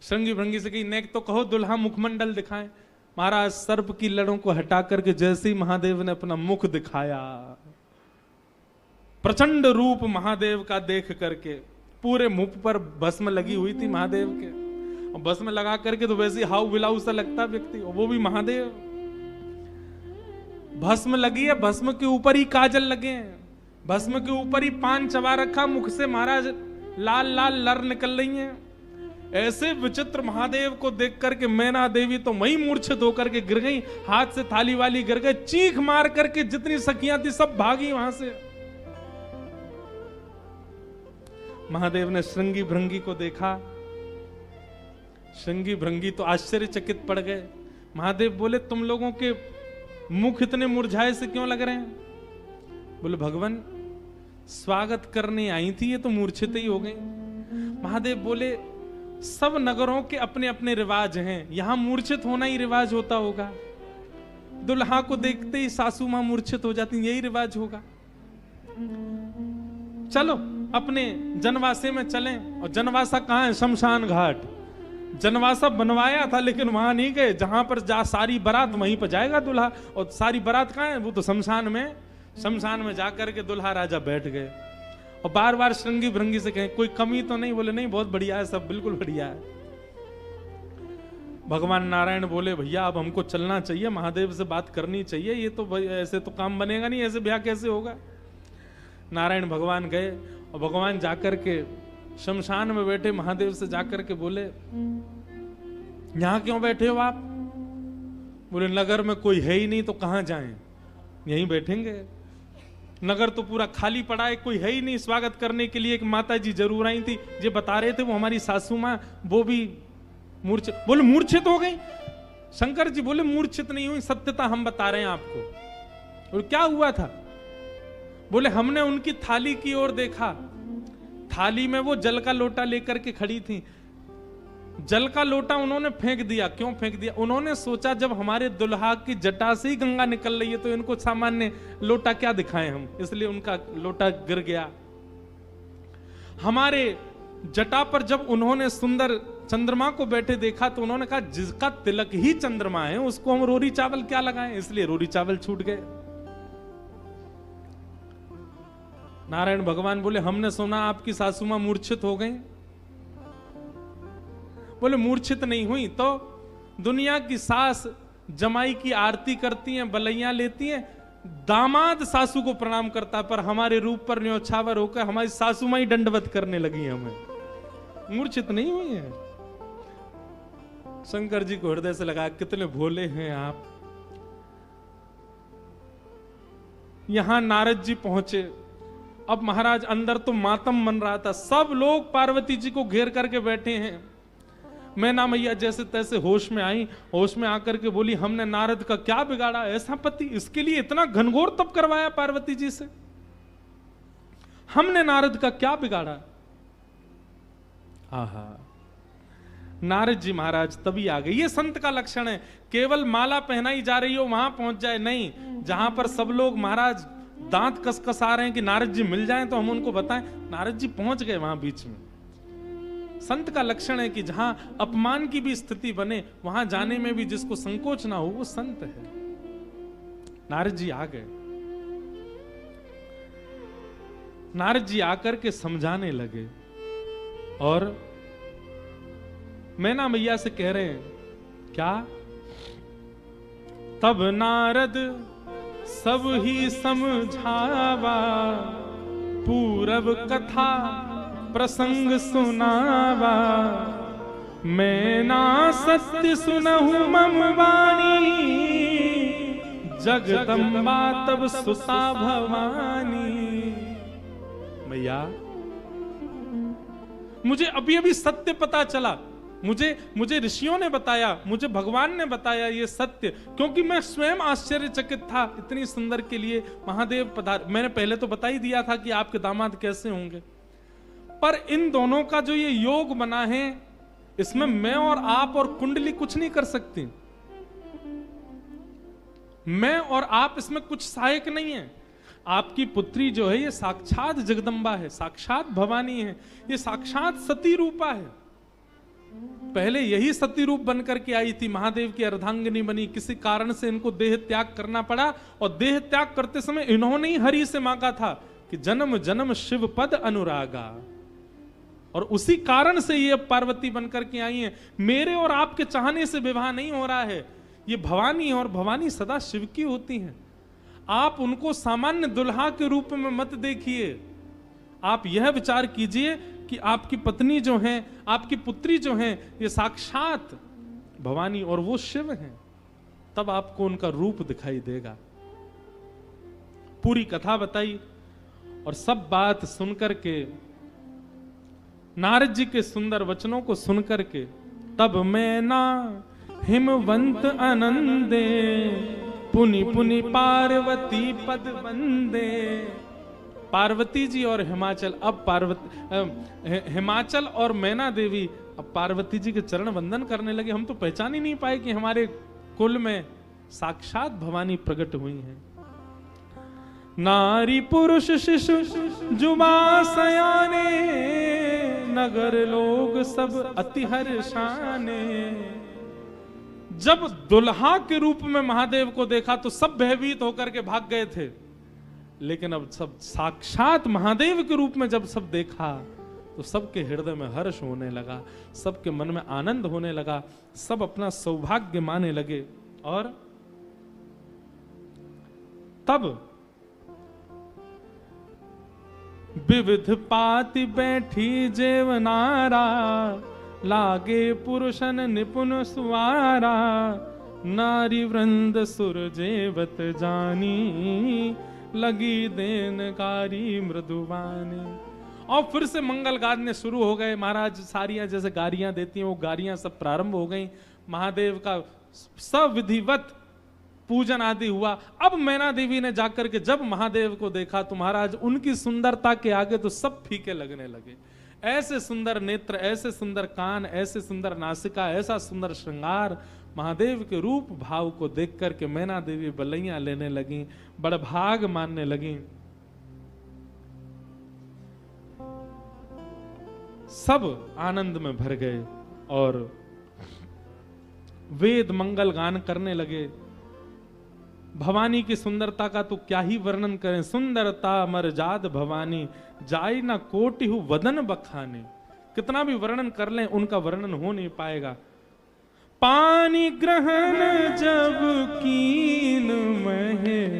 श्रृंगी भृंगी से कही नेक तो कहो दुल्हा मुखमंडल दिखाएं। महाराज सर्प की लड़ों को हटा करके जैसे ही महादेव ने अपना मुख दिखाया, प्रचंड रूप महादेव का देख करके पूरे मुख पर भस्म लगी हुई थी महादेव के, और भस्म लगा करके तो वैसे हाउ बिलाऊ सा लगता व्यक्ति, और वो भी महादेव। भस्म लगी है, भस्म के ऊपर ही काजल लगे हैं, भस्म के ऊपर ही पान चबा रखा, मुख से महाराज लाल लाल लर निकल रही हैं। ऐसे विचित्र महादेव को देख करके मैना देवी तो वही मूर्छित होकर के गिर गई, हाथ से थाली वाली गिर गई, चीख मार करके जितनी सखियां थी सब भागी वहां से। महादेव ने श्रृंगी भृंगी को देखा, श्रृंगी भृंगी तो आश्चर्यचकित पड़ गए। महादेव बोले तुम लोगों के मुख इतने मुरझाए से क्यों लग रहे हैं? बोले भगवान स्वागत करने आई थी, ये तो मूर्छित ही हो गई। महादेव बोले सब नगरों के अपने अपने रिवाज हैं, यहां मूर्छित होना ही रिवाज होता होगा। दुल्हा को देखते ही सासू मां मूर्छित हो जाती, यही रिवाज होगा। चलो अपने जनवासे में चलें। और जनवासा कहां है? शमशान घाट। जनवासा बनवाया था लेकिन वहां नहीं गए, जहां पर जा सारी बारात वहीं पर जाएगा दूल्हा, और सारी बारात कहां है? वो तो शमशान में। शमशान में जाकर के दूल्हा राजा बैठ गए और बार बार श्रृंगी भृंगी से कहें कोई कमी तो नहीं, बोले नहीं बहुत बढ़िया है, सब बिल्कुल बढ़िया है। भगवान नारायण बोले भैया अब हमको चलना चाहिए, महादेव से बात करनी चाहिए, ये तो ऐसे तो काम बनेगा नहीं, ऐसे ब्याह कैसे होगा। नारायण भगवान गए और भगवान जाकर के शमशान में बैठे महादेव से जाकर के बोले यहां क्यों बैठे हो आप? बोले नगर में कोई है ही नहीं तो कहां जाएं, यहीं बैठेंगे। नगर तो पूरा खाली पड़ा है, कोई है ही नहीं स्वागत करने के लिए। एक माता जी जरूर आई थी, ये बता रहे थे वो हमारी सासू माँ, वो भी मूर्छित। बोले मूर्छित हो गई? शंकर जी बोले मूर्छित नहीं हुई, सत्यता हम बता रहे हैं आपको। और क्या हुआ था? बोले हमने उनकी थाली की ओर देखा, थाली में वो जल का लोटा लेकर के खड़ी थी। जल का लोटा उन्होंने फेंक दिया। क्यों फेंक दिया? उन्होंने सोचा जब हमारे दुल्हा की जटा से ही गंगा निकल रही है तो इनको सामान्य लोटा क्या दिखाएं हम, इसलिए उनका लोटा गिर गया। हमारे जटा पर जब उन्होंने सुंदर चंद्रमा को बैठे देखा तो उन्होंने कहा जिसका तिलक ही चंद्रमा है उसको हम रोरी चावल क्या लगाएं, इसलिए रोरी चावल छूट गए। नारायण भगवान बोले हमने सुना आपकी सासू मां मूर्छित हो गई। बोले मूर्छित नहीं हुई तो दुनिया की सास जमाई की आरती करती हैं, बलैया लेती हैं, दामाद सासू को प्रणाम करता, पर हमारे रूप पर न्योछावर होकर हमारी सासू मां ही दंडवत करने लगी हमें। मूर्छित नहीं हुई है। शंकर जी को हृदय से लगा कितने भोले हैं आप। यहां नारद जी पहुंचे। अब महाराज अंदर तो मातम मन रहा था, सब लोग पार्वती जी को घेर करके बैठे हैं। मैना मैया जैसे तैसे होश में आई, होश में आकर के बोली हमने नारद का क्या बिगाड़ा, ऐसा पति, इसके लिए इतना घनघोर तप करवाया पार्वती जी से, हमने नारद का क्या बिगाड़ा। आहा, नारद जी महाराज तभी आ गए। ये संत का लक्षण है, केवल माला पहनाई जा रही हो वहां पहुंच जाए नहीं, जहां पर सब लोग महाराज दांत कसकस आ रहे हैं कि नारद जी मिल जाएं तो हम उनको बताएं, नारद जी पहुंच गए वहां बीच में। संत का लक्षण है कि जहां अपमान की भी स्थिति बने वहां जाने में भी जिसको संकोच ना हो वो संत है। नारद जी आ गए। नारद जी आकर के समझाने लगे और मैना मैया से कह रहे हैं क्या? तब नारद सब ही समझावा, पूरब कथा प्रसंग सुनावा, मैं ना सत्य सुनहु मम वाणी, जगदम्बा तब सुता भवानी। मैया मुझे अभी अभी सत्य पता चला, मुझे ऋषियों ने बताया, मुझे भगवान ने बताया ये सत्य, क्योंकि मैं स्वयं आश्चर्यचकित था। इतनी सुंदर के लिए महादेव पधार। मैंने पहले तो बता ही दिया था कि आपके दामाद कैसे होंगे, पर इन दोनों का जो ये योग बना है इसमें मैं और आप और कुंडली कुछ नहीं कर सकती। मैं और आप इसमें कुछ सहायक नहीं है। आपकी पुत्री जो है ये साक्षात जगदम्बा है, साक्षात भवानी है, ये साक्षात सती रूपा है। पहले यही सती रूप बनकर के आई थी, महादेव की अर्धांगिनी बनी। किसी कारण से इनको देह त्याग करना पड़ा और देह त्याग करते समय इन्होंने ही हरि से मांगा था कि जन्म जन्म शिव पद अनुरागा, और उसी कारण से ये पार्वती बनकर के आई हैं। मेरे और आपके चाहने से विवाह नहीं हो रहा है, ये भवानी है और भवानी सदा शिव की होती हैं। आप उनको सामान्य दुल्हा के रूप में मत देखिए, आप यह विचार कीजिए कि आपकी पत्नी जो है, आपकी पुत्री जो है, ये साक्षात भवानी और वो शिव हैं। तब आपको उनका रूप दिखाई देगा। पूरी कथा बताई और सब बात सुनकर के, नारद जी के सुंदर वचनों को सुनकर के, तब मैं ना हिमवंत आनंदे, पुनि पुनि पार्वती पद वंदे। पार्वती जी और हिमाचल, अब हिमाचल और मैना देवी अब पार्वती जी के चरण वंदन करने लगे। हम तो पहचान ही नहीं पाए कि हमारे कुल में साक्षात भवानी प्रकट हुई हैं। नारी पुरुष शिशु जुबा सयाने, नगर लोग सब अति हर्षाने। जब दुल्हा के रूप में महादेव को देखा तो सब भयभीत होकर के भाग गए थे। लेकिन अब सब साक्षात महादेव के रूप में जब सब देखा तो सबके हृदय में हर्ष होने लगा, सबके मन में आनंद होने लगा, सब अपना सौभाग्य माने लगे। और तब विविध पाति बैठी जेवनारा, लागे पुरुषन निपुण सुवारा, नारी वृंद सुर जेवत जानी, लगी देनकारी मृदुवानी। और फिर से मंगल गाने शुरू हो गए। महाराज सारियां जैसे गारियां देती हैं वो गारियां सब प्रारंभ हो गई। महादेव का सविधिवत पूजन आदि हुआ। अब मैना देवी ने जाकर के जब महादेव को देखा तो महाराज उनकी सुंदरता के आगे तो सब फीके लगने लगे। ऐसे सुंदर नेत्र, ऐसे सुंदर कान, ऐसे सुंदर नासिका, ऐसा सुंदर श्रृंगार, महादेव के रूप भाव को देख करके मैना देवी बलैया लेने लगी, बड़भाग मानने लगी। सब आनंद में भर गए और वेद मंगल गान करने लगे। भवानी की सुंदरता का तो क्या ही वर्णन करें। सुंदरता मरजाद भवानी, जाई ना कोटि हु वदन बखाने। कितना भी वर्णन कर लें उनका वर्णन हो नहीं पाएगा। पानी ग्रहण जब कीन महेशा,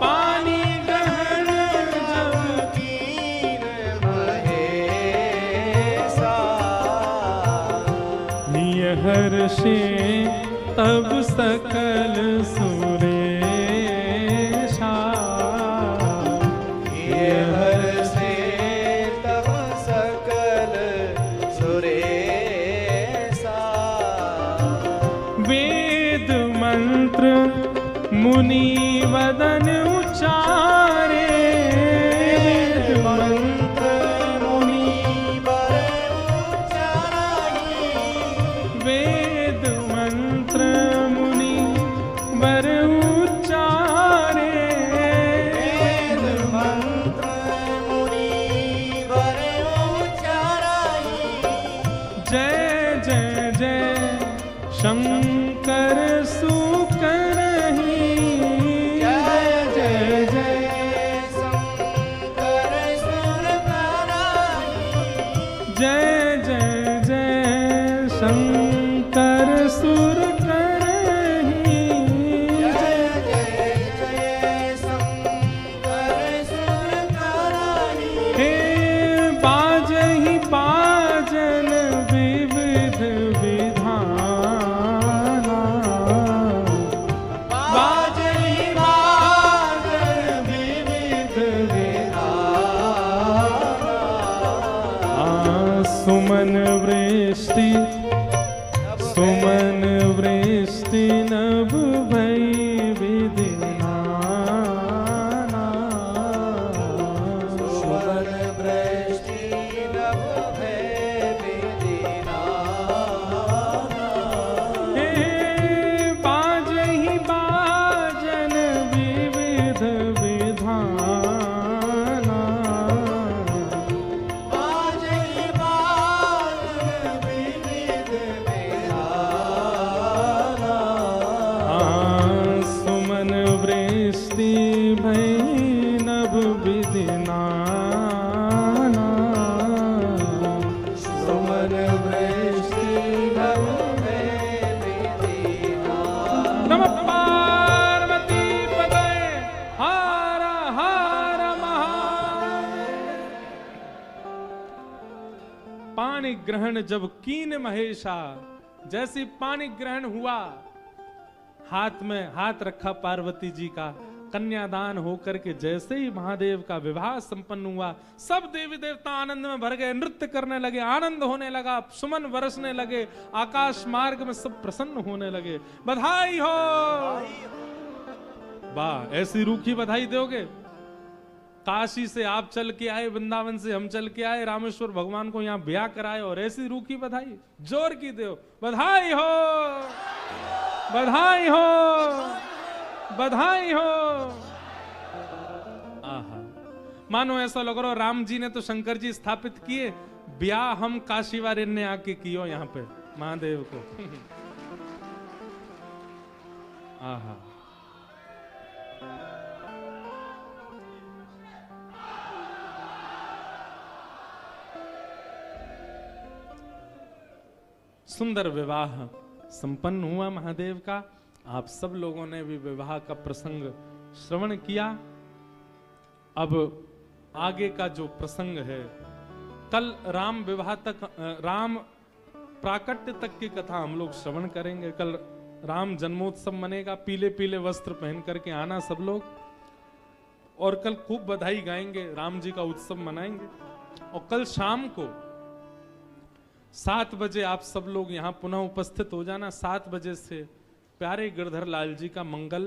पानी ग्रहण जब कीन महेशा, हर्षे तब सकल सुरेशा, हर्षे तब सकल सुरेशा। वेद मंत्र मुनि वदन उच्चारे, वेद मंत्र मुनि वर उच्चाराहि, वेद मंत्र मुनि वर उच्चारे, वेद मंत्र मुनि वर उच्चाराहि। जय जय जय शंकर सुकरहि, जय जय जय शंकर सुर कराहि, जय जय जय शंकर सुर करहि, जय जय जय शंकर सुर कराहि। हे बाजहि बाजन विविध विधाना, बाजहि बाजन विविध विधाना, सुमन वृष्टि सुमन वृष्टि नभ भई विधिनाना, सुवन वृष्टि नभ भय विधिनाना। हे बाजहि बाजन विविध विधाना, बाजहि बाजन विविध विधाना, सुमन वृष्टि भई नभ विधिनाना, सुमन वृष्टि नभ भय विधिनाना। नमः पार्वती पतये हर हर महादेव। पानी ग्रहण जब कीन महेशा, जैसी पानी ग्रहण हुआ, हाथ में हाथ रखा पार्वती जी का, कन्यादान होकर के जैसे ही महादेव का विवाह संपन्न हुआ, सब देवी देवता आनंद में भर गए, नृत्य करने लगे, आनंद होने लगा, सुमन बरसने लगे, आकाश मार्ग में सब प्रसन्न होने लगे। बधाई हो। वाह, ऐसी रूखी बधाई दोगे? काशी से आप चल के आए, वृंदावन से हम चल के आए, रामेश्वर भगवान को यहाँ ब्याह कराए और ऐसी रूखी बधाई जोर की दो। बधाई हो, बधाई हो, बधाई हो। आहा, मानो ऐसा लग रहा राम जी ने तो शंकर जी स्थापित किए, ब्याह हम काशी वाले ने आके कियो यहाँ पे महादेव को। आहा, सुंदर विवाह संपन्न हुआ महादेव का। आप सब लोगों ने भी विवाह का प्रसंग श्रवण किया। अब आगे का जो प्रसंग है, कल राम विवाह तक, राम प्राकट्य तक की कथा हम लोग श्रवण करेंगे। कल राम जन्मोत्सव मनेगा, पीले पीले वस्त्र पहन करके आना सब लोग, और कल खूब बधाई गाएंगे, राम जी का उत्सव मनाएंगे। और कल शाम को 7 बजे आप सब लोग यहाँ पुनः उपस्थित हो जाना। 7 बजे से प्यारे गिरधर लाल जी का मंगल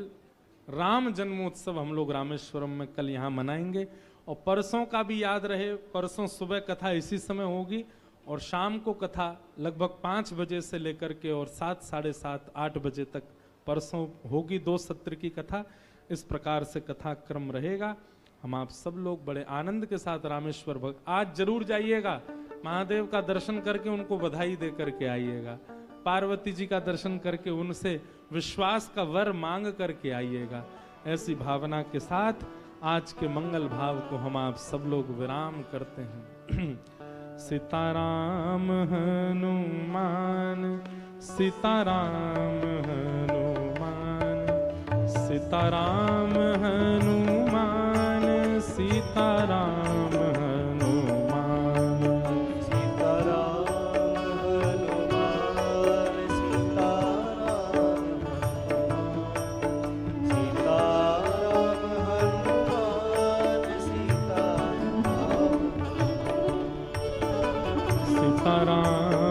राम जन्मोत्सव हम लोग रामेश्वरम में कल यहाँ मनाएंगे। और परसों का भी याद रहे, परसों सुबह कथा इसी समय होगी और शाम को कथा लगभग 5 बजे से लेकर के और 7, साढ़े 7, 8 बजे तक परसों होगी 2 सत्र की कथा। इस प्रकार से कथा क्रम रहेगा। हम आप सब लोग बड़े आनंद के साथ रामेश्वर भक्त आज जरूर जाइएगा, महादेव का दर्शन करके उनको बधाई दे करके आइएगा, पार्वती जी का दर्शन करके उनसे विश्वास का वर मांग करके आइएगा। ऐसी भावना के साथ आज के मंगल भाव को हम आप सब लोग विराम करते हैं। सीताराम हनुमान, सीताराम हनुमान, सीताराम हनुमान, सीताराम हनुमान, सीताराम हनुमान, सीताराम हनुमान, सीताराम हनुमान, सीताराम, सीताराम